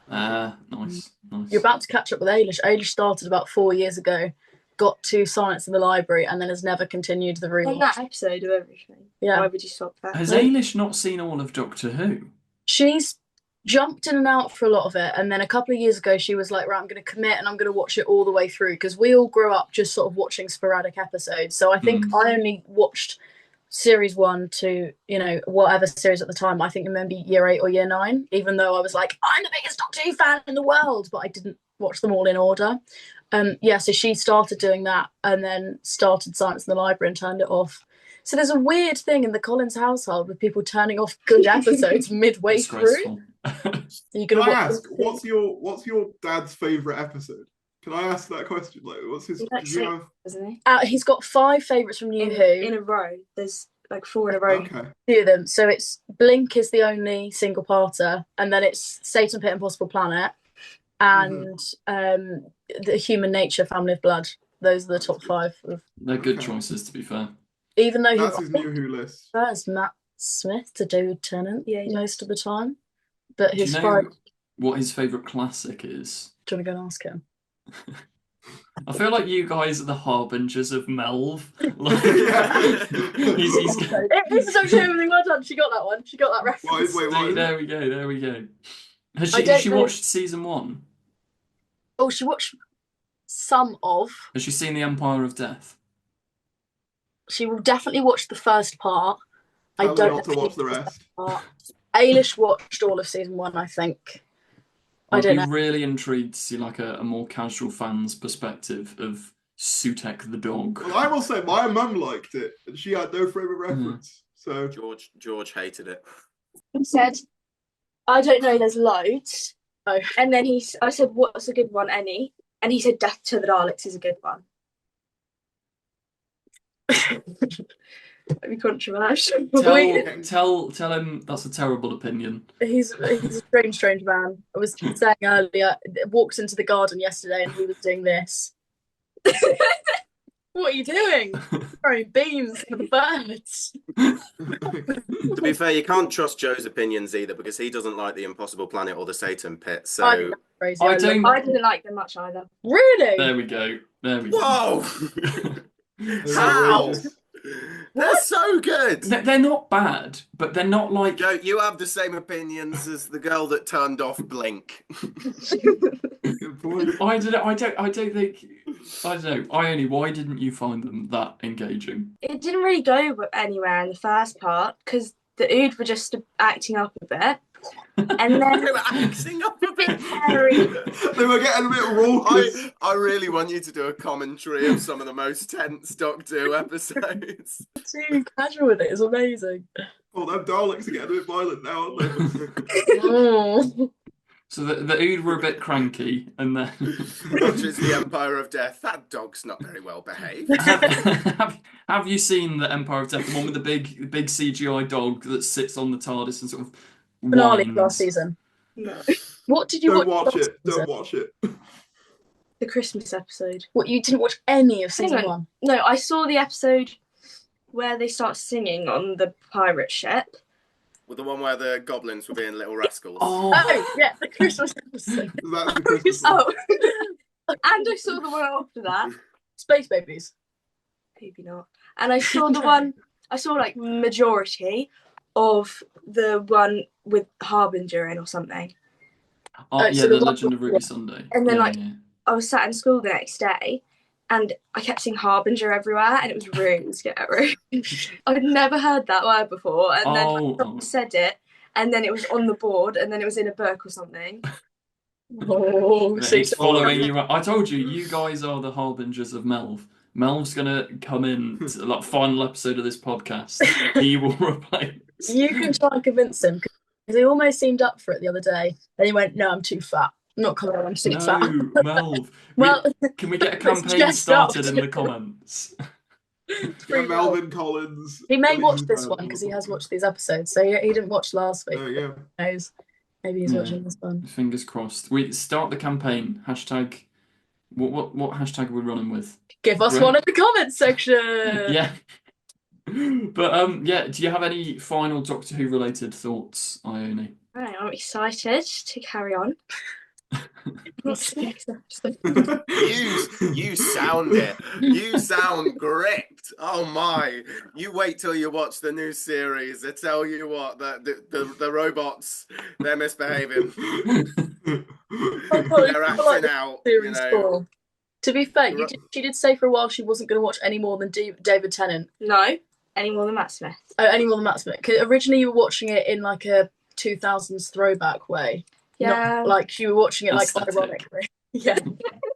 Nice. You're about to catch up with Ailish. Ailish started about 4 years ago, got to Science in the Library, and then has never continued the On rewatch. that episode of everything. Yeah. Why would you stop that? Has Ailish not seen all of Doctor Who? She's jumped in and out for a lot of it, and then a couple of years ago she was like, right, I'm going to commit and I'm going to watch it all the way through, because we all grew up just sort of watching sporadic episodes. So I think I only watched series 1 to, you know, whatever series at the time. I think maybe year 8 or year 9, even though I was like, I'm the biggest Doctor Who fan in the world, but I didn't watch them all in order. So she started doing that and then started Science in the Library and turned it off. So there's a weird thing in the Collins household with people turning off good episodes midway through. Disgraceful. You're Can gonna I watch ask, what's your dad's favourite episode? Can I ask that question? Like, what's his? He likes does he it. have- Isn't he? He's got 5 favourites from New Who. In a row. There's like 4 in a row. Okay. Few of them. So it's Blink is the only single parter, and then it's Satan, Pit, Impossible Planet, and the Human Nature, Family of Blood. Those are the top 5. They're good Okay. choices, to be fair. Even though That's he his new Who list. prefers Matt Smith to David Tennant Yeah, he most of the time, but Do you his know five. what his favourite classic is? Do you want to go and ask him? I feel like you guys are the harbingers of Melv. He's This is actually everything well done. She got that one. She got that reference. Wait, what? There we go. Has I she, don't has she know. watched season 1? Oh, she watched some of. Has she seen The Empire of Death? She will definitely watch the first part. I Tell me don't not know to if watch she the watched rest. part. Ailish watched all of season 1, I think. I I'd don't be know. really intrigued to see like a more casual fan's perspective of Sutek the dog. Well, I will say my mum liked it, and she had no frame of reference. So George hated it. He said, I don't know, there's loads. Oh. And then I said, what's a good one, any? And he said, Death to the Daleks is a good one. Might be controversial. Tell him that's a terrible opinion. He's a strange man. I was saying earlier, walked into the garden yesterday and he was doing this. What are you doing? Throwing beams for the birds. To be fair, you can't trust Joe's opinions either because he doesn't like the Impossible Planet or the Satan Pit. So I think that's crazy. I don't- I didn't like them much either. Really? There we go. There we go. whoa, It's how? outrageous. They're so good. They're not bad, but they're not like. Joe, you have the same opinions as the girl that turned off Blink. Good point. I don't think. I don't know. Why didn't you find them that engaging? It didn't really go anywhere in the first part because the Ood were just acting up a bit. And then They were acting up a bit. Harry. They were getting a bit raucous. I really want you to do a commentary of some of the most tense Doctor Who episodes. Too casual with it. It's amazing. Oh, them Daleks are getting a bit violent now, aren't they? Mm. So the Ood were a bit cranky, and then Which is the Empire of Death. That dog's not very well behaved. have you seen the Empire of Death, the one with the big CGI dog that sits on the TARDIS and sort of Finale whines? last season. No. What did you Don't watch? watch last it. season? Don't watch it. The Christmas episode. What, you didn't watch any of season Hang on. one? No, I saw the episode where they start singing on the pirate ship. With the one where the goblins were being little rascals. Oh, Oh, yeah, the Christmas episode. That's the Christmas one. Oh. And I saw the one after that. Space Babies. Maybe not. And I saw the one, I saw like majority of the one with Harbinger in or something. yeah, so the the Legend of one- Ruby Sunday. And then, Yeah, like, yeah. I was sat in school the next day and I kept seeing Harbinger everywhere and it was really scary. I'd never heard that word before. And then Oh, someone said it and then it was on the board and then it was in a book or something. Oh, It's following you. I told you, you guys are the harbingers of Melv. Melv's gonna come in to the final episode of this podcast. He will replace. You can try and convince him because he almost seemed up for it the other day. And he went, "No, I'm too fat. I'm not coming on. I'm too No, fat." Melv. Well, Can we get a let's campaign just started stop. in the comments? Yeah, Melvin Collins. He may Billy watch Hooper, this one because he has watched these episodes. So he didn't watch last week. Oh, yeah. Who knows? Maybe he's Yeah. watching this one. Fingers crossed. We start the campaign. Hashtag. What hashtag are we running with? Give us Right. one in the comments section. Yeah. But yeah, do you have any final Doctor Who related thoughts, Ione? Right, I'm excited to carry on. What's the next episode? You sound it. You sound gripped. Oh my! You wait till you watch the new series. I tell you what, the robots, they're misbehaving. They're acting out. You Series know. 4. To be fair, she did say for a while she wasn't going to watch any more than David Tennant. No, any more than Matt Smith. Oh, any more than Matt Smith. 'Cause originally you were watching it in like a 2000s throwback way. Yeah. Not like you were watching it like Aesthetic. ironically. Yeah.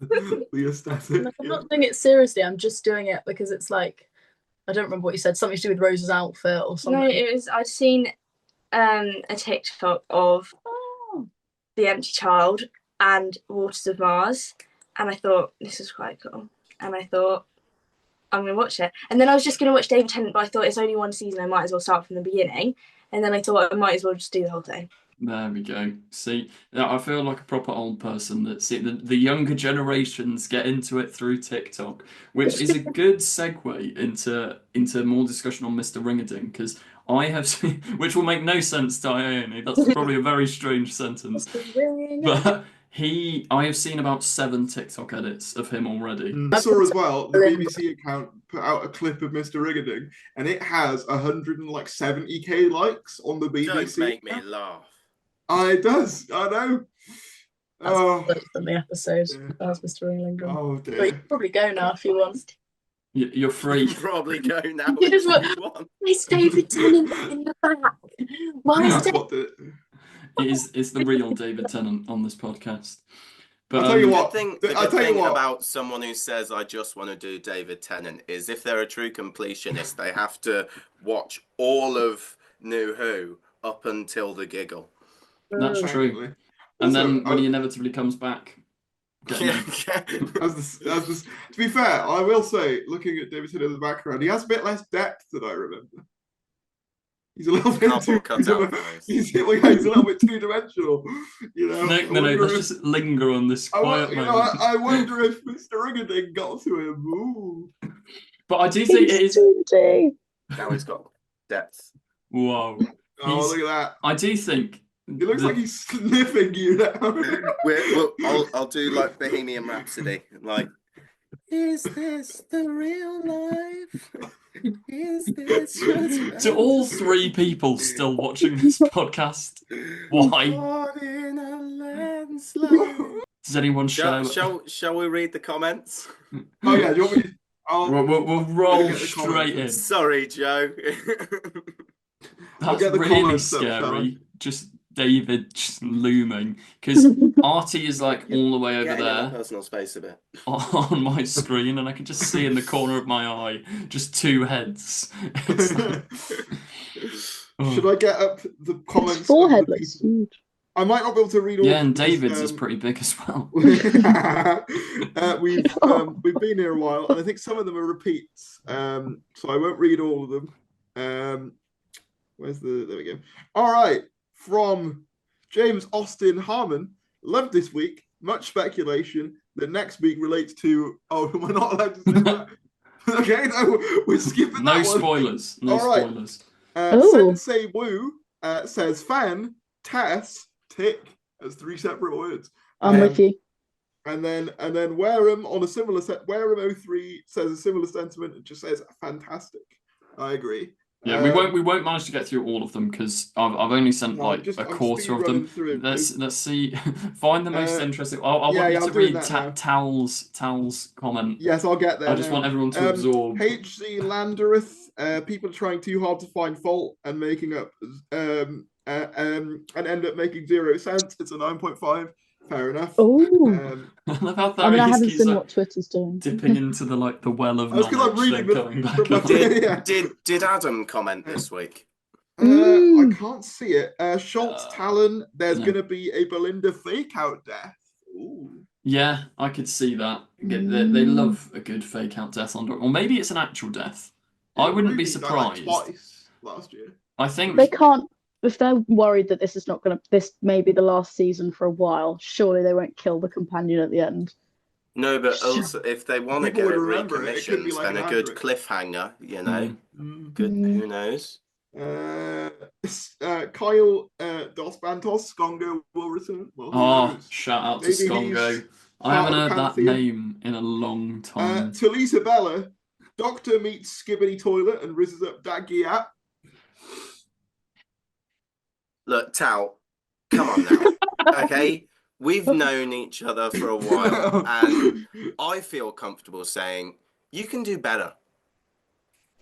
The aesthetic. No, I'm not doing it seriously. I'm just doing it because it's like, I don't remember what you said. Something to do with Rose's outfit or something. No, it was. I'd seen a TikTok of The Empty Child and Waters of Mars, and I thought this is quite cool. And I thought I'm gonna watch it. And then I was just gonna watch David Tennant, but I thought it's only one season. I might as well start from the beginning. And then I thought I might as well just do the whole thing. There we go. See, I feel like a proper old person that the younger generations get into it through TikTok, which is a good segue into more discussion on Mr. Ringading, because I have seen, which will make no sense to Ione. That's probably a very strange sentence, but I have seen about 7 TikTok edits of him already. I saw as well the BBC account put out a clip of Mr. Rigading, and it has 170k likes on the BBC. Don't make me laugh. It does. I know. Oh, That's from the episode. Yeah. That was Mr. Ringlington. oh But you dear. can probably go now if you want. You're free. You probably go now. You just if want- you want. It's David Tennant in the back. Why is That's David? what the. It's the real David Tennant on this podcast. But I'll tell you The what. good thing, I'll the good tell you thing what. about someone who says, I just want to do David Tennant, is if they're a true completionist, they have to watch all of New Who up until the giggle. That's true. Apparently. And Also, then when he inevitably comes back, get him. To be fair, I will say, looking at David Tennant in the background, he has a bit less depth than I remember. He's a little bit Cardboard cutout voice. he's a little bit two-dimensional. You know. I No, wonder let's if- just linger on this quiet moment. I wonder if Mr. Rigading got to him. Ooh. But I do think it is. Now he's got depth. Whoa. Oh, look at that. I do think. It looks like he's sniffing you now. I'll do like Bohemian Rhapsody. Like, is this the real life? Is this just To all three people still watching this podcast, why? Caught in a landslide. Does anyone show? Shall we read the comments? Oh yeah, do you want me to... We'll roll straight in. Sorry, Joe. That's get the really comments up, scary. Just David just looming. Because Artie is like all the way over Getting in there my personal space a bit. on my screen, and I can just see in the corner of my eye just two heads. It's like... Should I get up the comments? His forehead looks huge. I might not be able to read all. Yeah, and David's is pretty big as well. We've been here a while, and I think some of them are repeats. So I won't read all of them. There we go. All right, from James Austin Harmon. Loved this week. Much speculation. The next week relates to. Oh, we're not allowed to say that. Okay, no, we're skipping that one. Spoilers. No all right. Spoilers. Sensei Wu says fan Tass tick as three separate words. I'm with you. And then Wareham on a similar set. Wareham 03 says a similar sentiment. It just says fantastic. I agree. Yeah, we won't manage to get through all of them because I've only sent a quarter of them. Let's see. Find the most interesting. I want you to read Tal's comment. Yes, I'll get there. I just want everyone to absorb. HC Landereth. People are trying too hard to find fault and making up and end up making 0 cents. It's a 9.5. Fair enough. Oh, I love how I haven't seen what Twitter's doing. Dipping into the well of knowledge. I'm reading coming back up. Did Adam comment this week? I can't see it. Schultz Talon. There's going to be a Belinda fake out death. Ooh. Yeah, I could see that. They love a good fake out death on, or maybe it's an actual death. I wouldn't be surprised. Twice last year. I think they can't. If they're worried that this may be the last season for a while, surely they won't kill the companion at the end. No, but also if they want to get it recommissioned, like then a good cliffhanger, good. Who knows? Kyle Dos Bantos Skongo will return. Well, shout out to Skongo. I haven't heard that name in a long time. Talisa Bella, Doctor meets Skibbity Toilet and rizzes up Dagiat. Look, Tal, come on now, okay? We've known each other for a while, and I feel comfortable saying you can do better,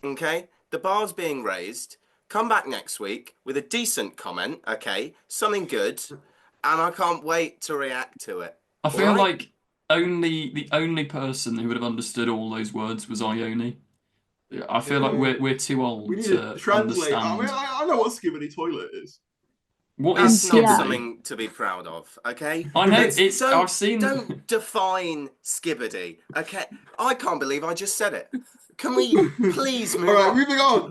okay? The bar's being raised. Come back next week with a decent comment, okay? Something good, and I can't wait to react to it. I feel like the only person who would have understood all those words was Ione. I feel like we're too old to translate. Understand. I know what Skibbity Toilet is. That's not something to be proud of, okay? I know I've seen. Don't define Skibbity, okay? I can't believe I just said it. Can we please move on? All right,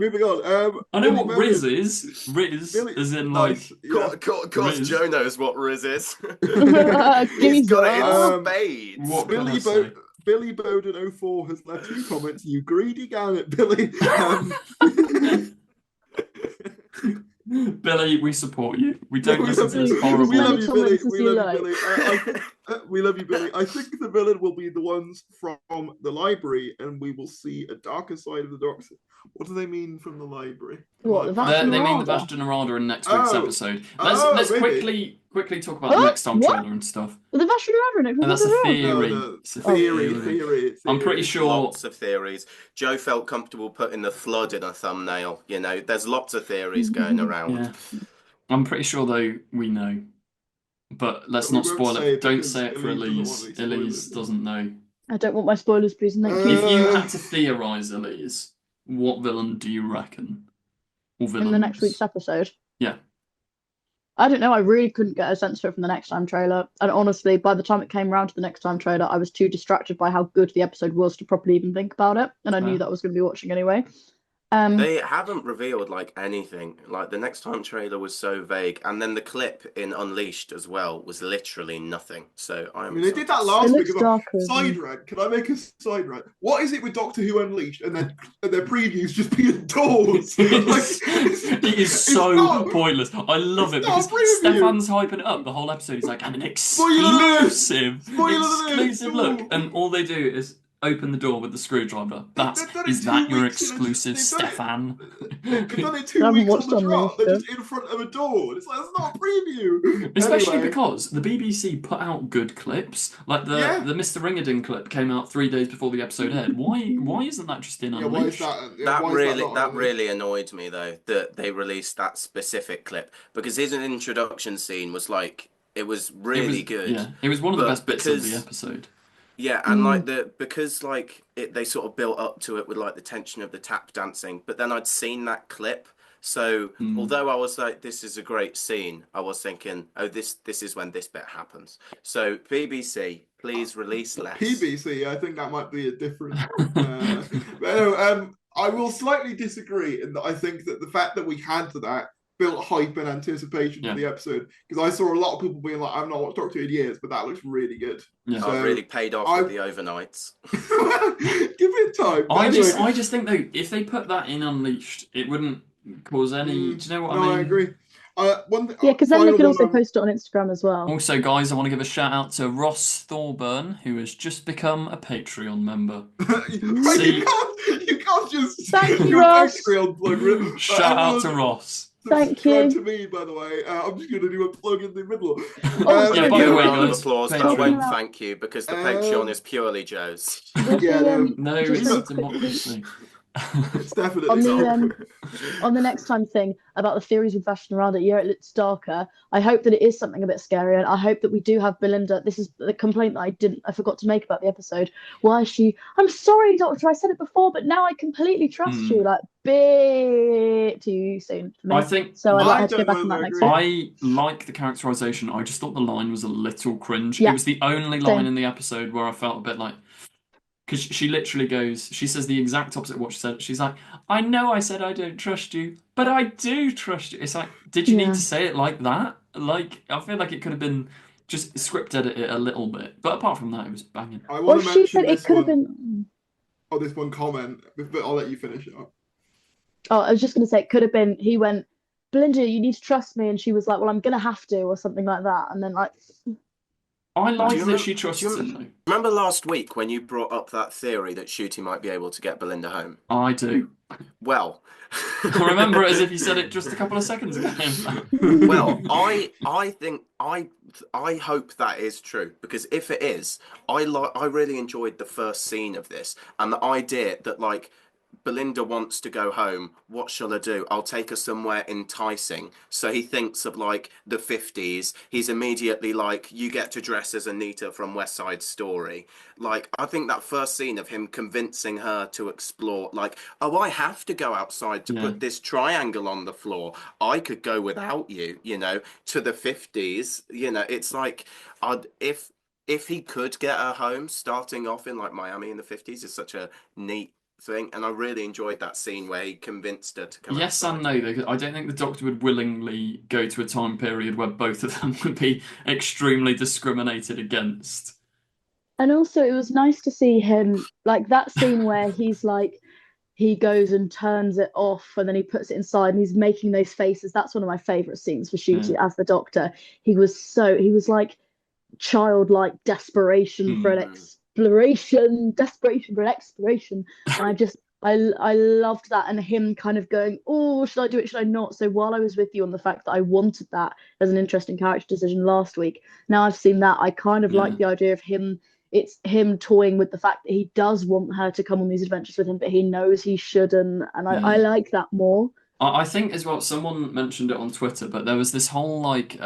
moving on. I know what Riz is. Riz, as in like. Of course, Joe knows what Riz is. He's got it in spades. What Billy Bowden 04 has left 2 comments. You greedy garnet, Billy. Billy, we support you. We don't listen to this horrible. We love you, Billy. We love you, Billy. I think the villain will be the ones from the library, and we will see a darker side of the Doctor. What do they mean from the library? What, they mean the Vashta Narada in next week's episode. Let's quickly talk about the next time trailer and stuff. The Vashta Narada. And that's a theory. It's a theory. I'm pretty sure. Lots of theories. Joe felt comfortable putting the flood in a thumbnail. There's lots of theories going around. Yeah. I'm pretty sure though we know. But let's not spoil it. Don't say it for Elise. Elise doesn't know. I don't want my spoilers, please. Thank you. If you had to theorise, Elise, what villain do you reckon? Or villains? In the next week's episode? Yeah. I don't know. I really couldn't get a sense for it from the next time trailer. And honestly, by the time it came around to the next time trailer, I was too distracted by how good the episode was to properly even think about it. And I knew that I was going to be watching anyway. They haven't revealed like anything. Like the next time trailer was so vague, and then the clip in Unleashed as well was literally nothing. So I I'm mean, they did excited that to see It last it. week looks as well. darker as well. Side rant. Can I make a side rant? What is it with Doctor Who Unleashed and their previews just being doors? Like, It is it's so not, pointless. I love it it's not because a preview. Stefan's hyping it up the whole episode. He's like, "I'm an Spoiler alert! exclusive, Spoiler alert! exclusive look," Ooh. and all they do is open the door with the screwdriver. They've done it Is 2 that your weeks exclusive, they've done it. Stefan? They've done it I 2 haven't weeks on watched the trot. Unleashed They're yet. just in front of a door. It's like that's not a preview. Especially Anyway, because the BBC put out good clips. Like yeah, the Mr. Ringadin clip came out 3 days before the episode aired. Why isn't that just in yeah. Why is Unleashed? that? Yeah, That why is that really not that on Unleashed? really annoyed me though that they released that specific clip because his introduction scene was like it was really good, It was one of the but best bits of the because episode. yeah, and like because like they sort of built up to it with like the tension of the tap dancing, but then I'd seen that clip. So although I was like, this is a great scene, I was thinking, oh, this is when this bit happens. So BBC, please release less. PBC, I think that might be a different. But no, I will slightly disagree in that I think that the fact that we had that built hype and anticipation for the episode because I saw a lot of people being like, "I've not watched Doctor Who in years, but that looks really good." Yeah. So, really paid off with the overnights. Give it time. I just think though, if they put that in Unleashed, it wouldn't cause any. Do you know what I mean? I agree. Because then they could also post it on Instagram as well. Also, guys, I want to give a shout out to Ross Thorburn, who has just become a Patreon member. You can't just thank you, do a Ross. Patreon plug. Shout out to Ross. Thank you. To me, by the way. I'm just going to do a plug in the middle. Yeah, by the way, round of guys, applause, but I won't thank you because the Patreon is purely Joe's. No, just it's really democracy. It's definitely on the next time thing about the theories with fashion around it. Yeah, it looks darker. I hope that it is something a bit scary, and I hope that we do have Belinda. This is the complaint that I forgot to make about the episode. Why is she? I'm sorry, Doctor. I said it before, but now I completely trust you. Like, bit too soon for me. I think so. I'd like to go back on that next week. I like the characterization. I just thought the line was a little cringe. Yeah. It was the only line in the episode where I felt a bit like. Because she literally goes, she says the exact opposite of what she said. She's like, I know I said I don't trust you, but I do trust you. It's like, did you need to say it like that? Like, I feel like it could have been just script edit it a little bit. But apart from that, it was banging. I want to mention she said this it could have one. been. Oh, this one comment, but I'll let you finish it up. Oh, I was just going to say it could have been, he went, Belinda, you need to trust me. And she was like, well, I'm going to have to, or something like that. And then, like, I like that she trusts him. Remember last week when you brought up that theory that Shooty might be able to get Belinda home? I do. Well, I remember it as if you said it just a couple of seconds ago. Well, I think I hope that is true because if it is, I really enjoyed the first scene of this and the idea that like Belinda wants to go home. What shall I do? I'll take her somewhere enticing. So he thinks of like the 50s. He's immediately like, you get to dress as Anita from West Side Story. Like, I think that first scene of him convincing her to explore, like, oh, I have to go outside to put this triangle on the floor. I could go without you, you know, to the 50s. You know, it's like, if he could get her home, starting off in like Miami in the 50s is such a neat thing, and I really enjoyed that scene where he convinced her to come outside. And no, though. I don't think the Doctor would willingly go to a time period where both of them would be extremely discriminated against. And also, it was nice to see him, like that scene where he's like, he goes and turns it off and then he puts it inside and he's making those faces. That's one of my favourite scenes for Shooty as the Doctor. He was like childlike desperation for an desperation for an exploration. And I loved that, and him kind of going, oh, should I do it, should I not? So while I was with you on the fact that I wanted that as an interesting character decision last week, now I've seen that, I kind of like the idea of him. It's him toying with the fact that he does want her to come on these adventures with him, but he knows he shouldn't, and I like that more. I think as well, someone mentioned it on Twitter, but there was this whole like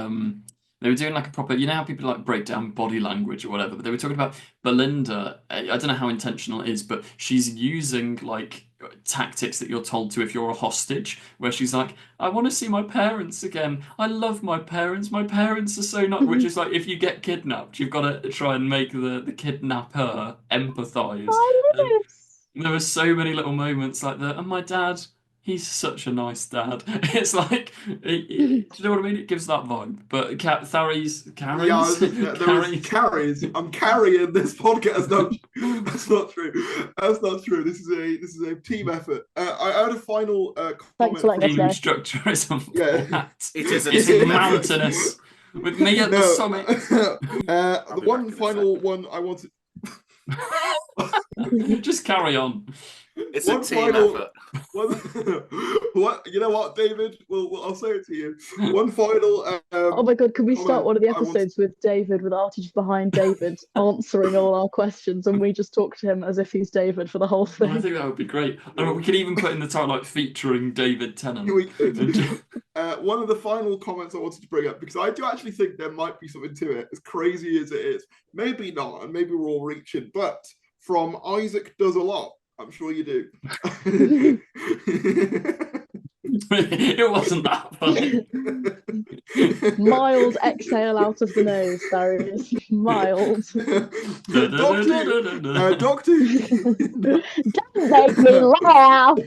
they were doing like a proper, you know how people like break down body language or whatever, but they were talking about Belinda. I don't know how intentional it is, but she's using like tactics that you're told to if you're a hostage, where she's like, I want to see my parents again. I love my parents. My parents are so not, which is like, if you get kidnapped, you've got to try and make the kidnapper empathize. There were so many little moments like that. And my dad, He's such a nice dad. It's like, do you know what I mean? It gives that vibe. But Thary's Yeah, there was carries. I'm carrying this podcast. No, that's not true. That's not true. This is a team effort. I had a final comment. Thanks for letting us Team know. structurism. Yeah. It is a It's team effort. mountainous. With me at the summit. The one final one I wanted. Just carry on. It's a team effort. What you know what, David? I'll say it to you. One final. Oh my god, can we start comment one of the I want- episodes with David, with Artie just behind David, answering all our questions, and we just talk to him as if he's David for the whole I thing? think that would be great. I mean, we could even put in the title like featuring David Tennant. We could. One of the final comments I wanted to bring up, because I do actually think there might be something to it, as crazy as it is. Maybe not, and maybe we're all reaching, but from Isaac Does a Lot. I'm sure you do. It wasn't that funny. Mild exhale out of the nose, Darius. Mild. Doctor. Don't make me laugh.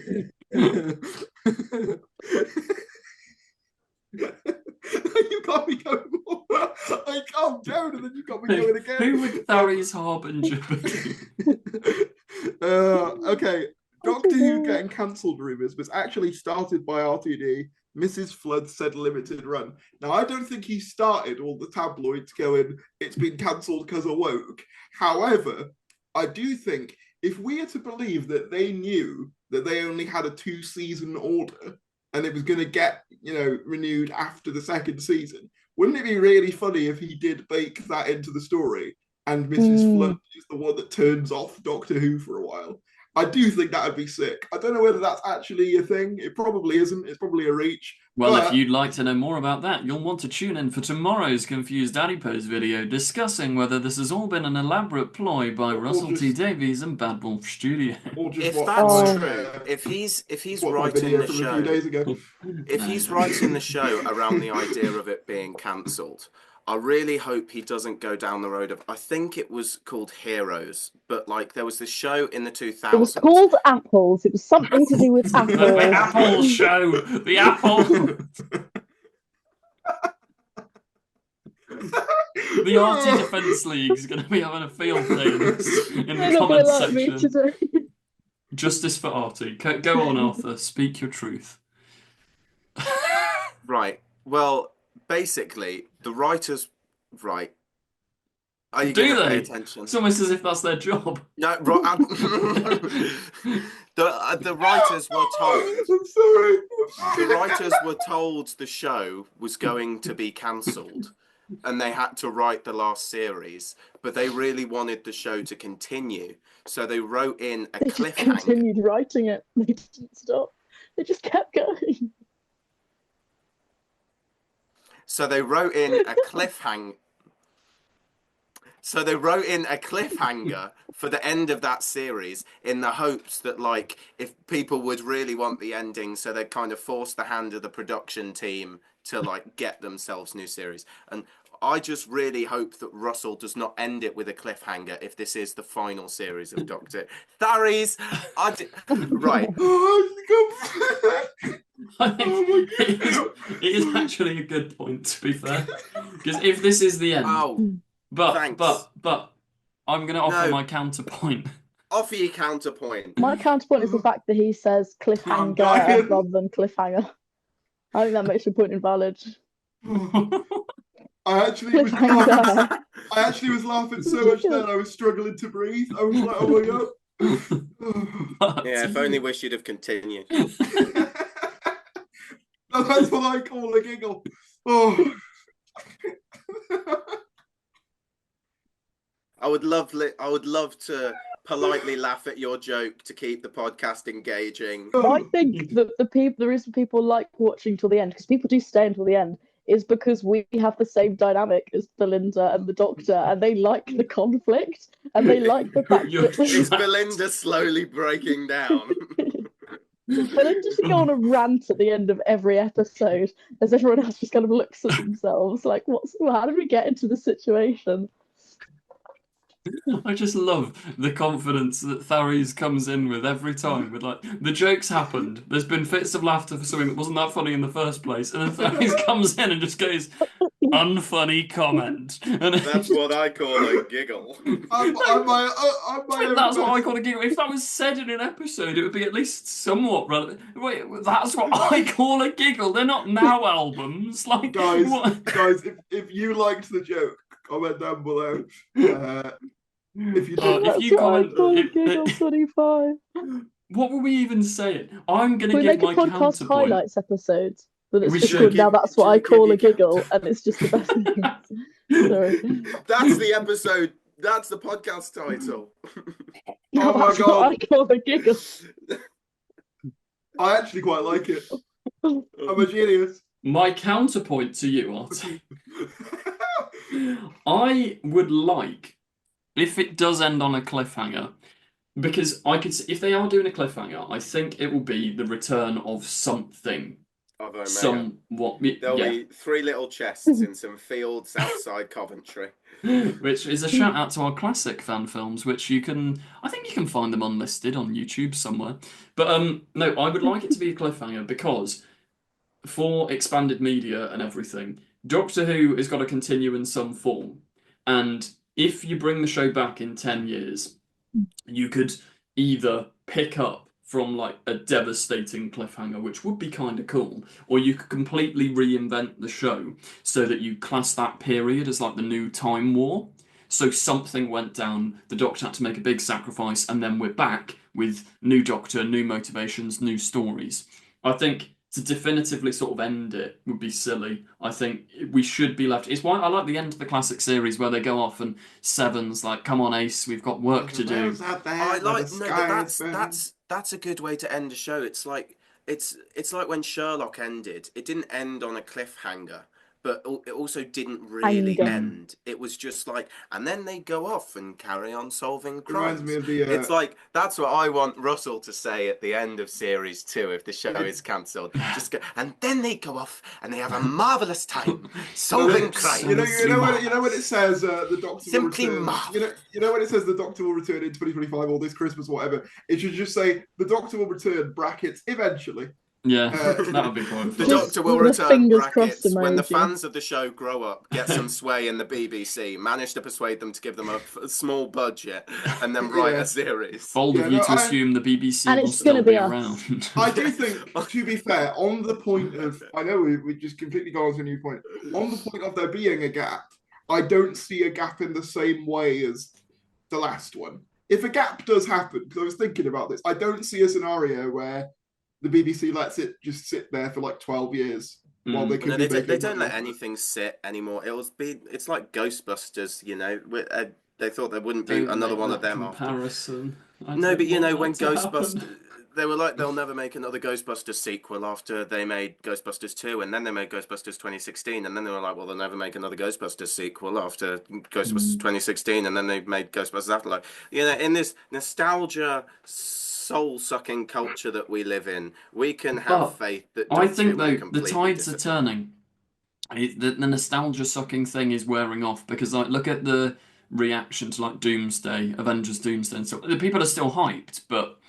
You got me going more. I calmed down and then you got me going again. Who would Thary's Harbinger be? Okay. Doctor Who getting cancelled rumours was actually started by RTD. Mrs. Flood said limited run. Now, I don't think he started all the tabloids going, it's been cancelled because of woke. However, I do think if we are to believe that they knew that they only had a 2-season order and it was going to get, renewed after the second season, wouldn't it be really funny if he did bake that into the story and Mrs. Flood is the one that turns off Doctor Who for a while? I do think that would be sick. I don't know whether that's actually a thing. It probably isn't. It's probably a reach. Well, if you'd like to know more about that, you'll want to tune in for tomorrow's Confused Adipose video discussing whether this has all been an elaborate ploy by Russell T Davies and Bad Wolf Studio. If that's true, if he's writing the show, if he's writing the show around the idea of it being cancelled, I really hope he doesn't go down the road of, I think it was called Heroes, but like there was this show in the 2000s. It was called Apples. It was something to do with apples. The Apple Show. The Apple. The Arty Defence League is going to be having a field day in the comment section. Justice for Arty. Go on, Arthur. Speak your truth. Right. Well, basically, the writers, right? Are you going to pay attention? It's almost as if that's their job. No, the writers were told. I'm sorry. The writers were told the show was going to be cancelled, and they had to write the last series. But they really wanted the show to continue, so they wrote in a cliffhanger. They just continued writing it. They didn't stop. They just kept going. So they wrote in a cliffhanger. So they wrote in a cliffhanger for the end of that series in the hopes that, like, if people would really want the ending, so they kind of force the hand of the production team to, like, get themselves new series. And I just really hope that Russell does not end it with a cliffhanger if this is the final series of Doctor. Thary's, right. I think it is actually a good point, to be fair, because if this is the end, but I'm going to offer my counterpoint. Offer your counterpoint. My counterpoint is the fact that he says cliffhanger rather than cliffhanger. I think that makes your point invalid. I actually was laughing so much then I was struggling to breathe. I was like, oh my god. Yeah, if only wish you'd have continued. That's what I call a giggle. Oh. I would love to politely laugh at your joke to keep the podcast engaging. I think that the reason people like watching till the end, because people do stay until the end, is because we have the same dynamic as Belinda and the Doctor, and they like the conflict, and they like the fact that... Is Belinda slowly breaking down? Belinda just go on a rant at the end of every episode, as everyone else just kind of looks at themselves like, how did we get into this situation? I just love the confidence that Tharies comes in with every time. With like, the jokes happened. There's been fits of laughter for something that wasn't that funny in the first place, and then Tharies comes in and just goes, "Unfunny comment." And That's what I call a giggle. I'm my own that's what I best. call a giggle. If that was said in an episode, it would be at least somewhat relevant. Wait, that's what I call a giggle. They're not now albums. Like, Guys, what? guys, if you liked the joke, comment down below. If you did, If That's you what I comment, call a giggle 25. what were we even saying? I'm gonna We give make a my podcast counterpoint. highlights episode, but it's We just should. called Now That's What I Just give Call your a Giggle, and it's just the best thing. Sorry. That's the episode. That's the podcast title. Now Oh my That's What God. I Call a Giggle. I actually quite like it. I'm a genius. My counterpoint to you, Artie. I would like if it does end on a cliffhanger, because I could see, if they are doing a cliffhanger, I think it will be the return of something. Of Omega. Somewhat, There'll yeah. be 3 little chests in some fields outside Coventry. Which is a shout out to our classic fan films, which I think you can find them unlisted on YouTube somewhere. But no, I would like it to be a cliffhanger because for expanded media and everything, Doctor Who has got to continue in some form. And if you bring the show back in 10 years, you could either pick up from like a devastating cliffhanger, which would be kind of cool, or you could completely reinvent the show so that you class that period as like the new Time War. So something went down, the Doctor had to make a big sacrifice, and then we're back with new Doctor, new motivations, new stories. I think to definitively sort of end it would be silly. I think we should be left. It's why I like the end of the classic series where they go off and Seven's like, "Come on, Ace, we've got work to do." I like no, but that's a good way to end a show. It's like when Sherlock ended. It didn't end on a cliffhanger, but it also didn't really Anger. end. It was just like, and then they go off and carry on solving Reminds crimes. me of the. It's like that's what I want Russell to say at the end of series 2 if the show is cancelled. Just go, and then they go off and they have a marvelous time solving crimes. You know when it says the Doctor Simply will return. marvelous. You know when it says the Doctor will return in 2025 or this Christmas, whatever. It should just say the Doctor will return (brackets) eventually. Yeah, that would be quite The fun. Doctor will Just return fingers brackets crossed when the emoji. fans of the show grow up, get some sway in the BBC, manage to persuade them to give them a small budget, and then write a series. Bold of you to assume the BBC And will it's still gonna be be us. around. I do think, to be fair, on the point of, I know we just completely gone on to a new point. On the point of there being a gap, I don't see a gap in the same way as the last one. If a gap does happen, because I was thinking about this, I don't see a scenario where the BBC lets it just sit there for like 12 years while they can. No, they don't let anything sit anymore. It's like Ghostbusters, you know. They thought there wouldn't be another one of them comparison. No, but you know when Ghostbusters, they were like they'll never make another Ghostbusters sequel after they made Ghostbusters 2, and then they made Ghostbusters 2016, and then they were like, well, they'll never make another Ghostbusters sequel after Ghostbusters 2016, and then they made Ghostbusters Afterlife. You know, in this nostalgia soul-sucking culture that we live in, we can have faith that I think though the tides are turning. The nostalgia-sucking thing is wearing off because like look at the reaction to like Doomsday, Avengers Doomsday, and so the people are still hyped, but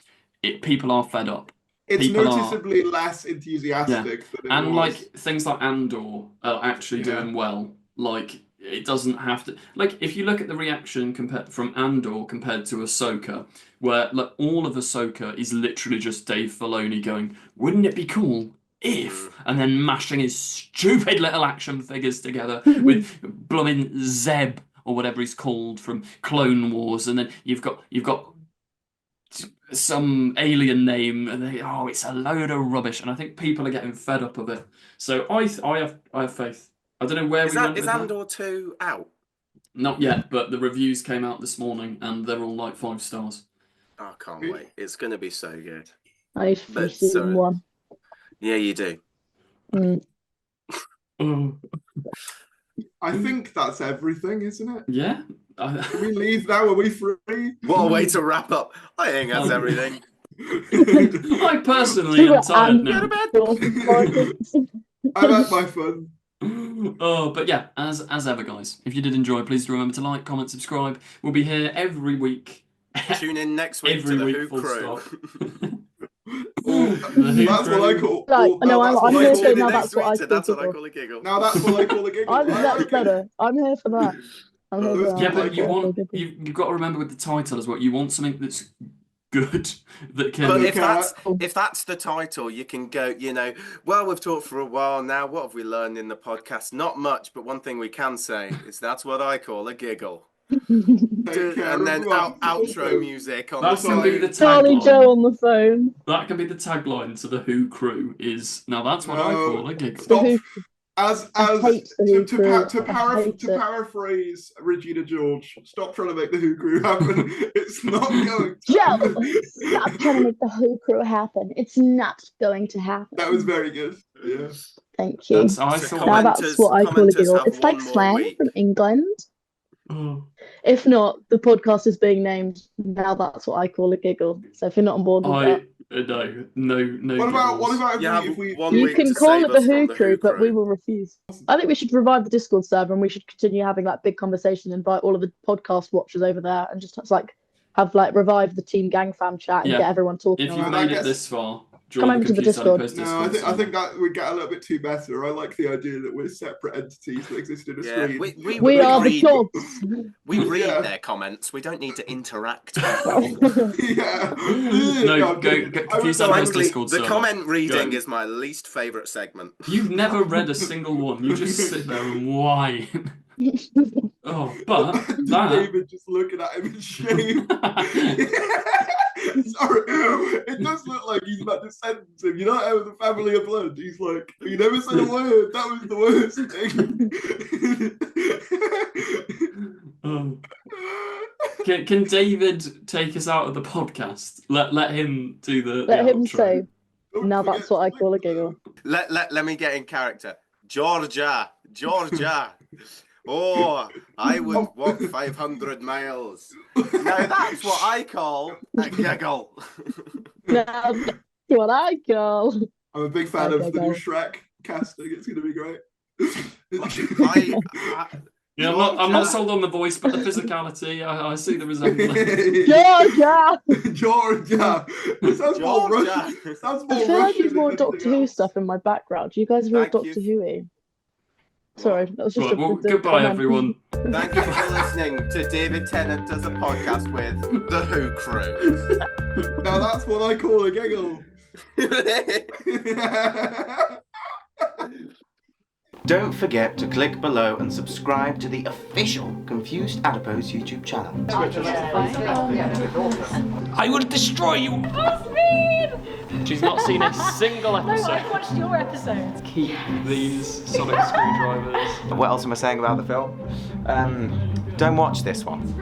people are fed up. It's People noticeably less enthusiastic than it and was. like things like Andor are actually doing well. Like it doesn't have to. Like if you look at the reaction from Andor compared to Ahsoka, where like all of Ahsoka is literally just Dave Filoni going, "Wouldn't it be cool if," and then mashing his stupid little action figures together with blooming Zeb or whatever he's called from Clone Wars, and then you've got some alien name, and it's a load of rubbish, and I think people are getting fed up of it. So I have faith. I don't know where we went with that. Is Andor 2 out? Not yet, but the reviews came out this morning, and they're all like 5 stars. I can't wait. It's going to be so good. I need to finish season 1. Yeah, you do. I think that's everything, isn't it? Yeah. Can we leave now? Are we free? What a way to wrap up. I think that's everything. I personally am tired now. I've had my fun. Oh, but yeah, as ever, guys, if you did enjoy, please do remember to like, comment, subscribe. We'll be here every week. Tune in next week Every to the week, Who full Crew. stop. Or, that's what I call. Right, or, no, that's I'm what I here call to a now giggle. that's what I call That's what I giggle. call a giggle. Now that's what I call a giggle. That's like better. I'm here for that. I'm here for that. Yeah, That's but you what I call want giggle. you've got to remember with the title as well. You want something that's good that can. But Okay. if that's the title, you can go, well, we've talked for a while now. What have we learned in the podcast? Not much, but one thing we can say is that's what I call a giggle. Take care, And then everyone. outro music on That the can be side. the Charlie tagline. Joe on the phone. That can be the tagline to the Who Crew. Is now that's what I call a giggle. Stop. Who- As I hate the Who Crew. I hate it. paraphrase Regina George, stop trying to make the Who Crew happen. It's not going to Joe, stop trying to make the Who Crew happen. It's not going to happen. That was very good. Yeah. Thank you. That's I So thought. Now that's what I call a commenters giggle. have It's like one more slang week. from England. Oh. If not, the podcast is being named Now That's What I Call a Giggle. So if you're not on board with that, No. What about You have if we one you week can to call save it the us from Who the Crew, but we will refuse. I think we should revive the Discord server and we should continue having like big conversations, invite all of the podcast watchers over there, and just have revive the Team Gang Fam chat and Yeah. get everyone talking. If on you've that. made it this far, Come over to the Discord. No, I think that would get a little bit too meta. I like the idea that we're separate entities that exist in a screen. We are the read, gods. we read Yeah. their comments. We don't need to interact. Yeah. No, go confuse that with Frankly, Discord the server. comment reading Go. is my least favourite segment. You've never read a single one. You just sit there and whine. Oh, but that. David just looking at him in shame. Sorry, it does look like he's about to sentence him. You know, how with the family of blood, he's like, "You never said a word. That was the worst thing." Can David take us out of the podcast? Let him do the. Let him outro. say. Don't Now forget that's what to I click call a below. giggle. Let me get in character. Georgia. Oh, I would walk 500 miles. Now that's what I call a giggle. Now that's what I call. I'm a big fan of the new go. Shrek casting. It's going to be great. Yeah, I'm not sold on the voice, but the physicality, I see the resemblance. Georgia! It sounds more Georgia. Russian. It sounds I more feel like Russian there's more than Doctor anything Who else. stuff in my background. You guys are all Thank Doctor you. Who-y. Sorry, that was just Right, well, a goodbye, comment. everyone. Thank you for listening to David Tennant does a podcast with the Who Crew. Now that's what I call a giggle. Don't forget to click below and subscribe to the official Confused Adipose YouTube channel. I will destroy you! She's not seen a single episode. No, I've watched your episodes. Keep these sonic screwdrivers. What else am I saying about the film? Don't watch this one.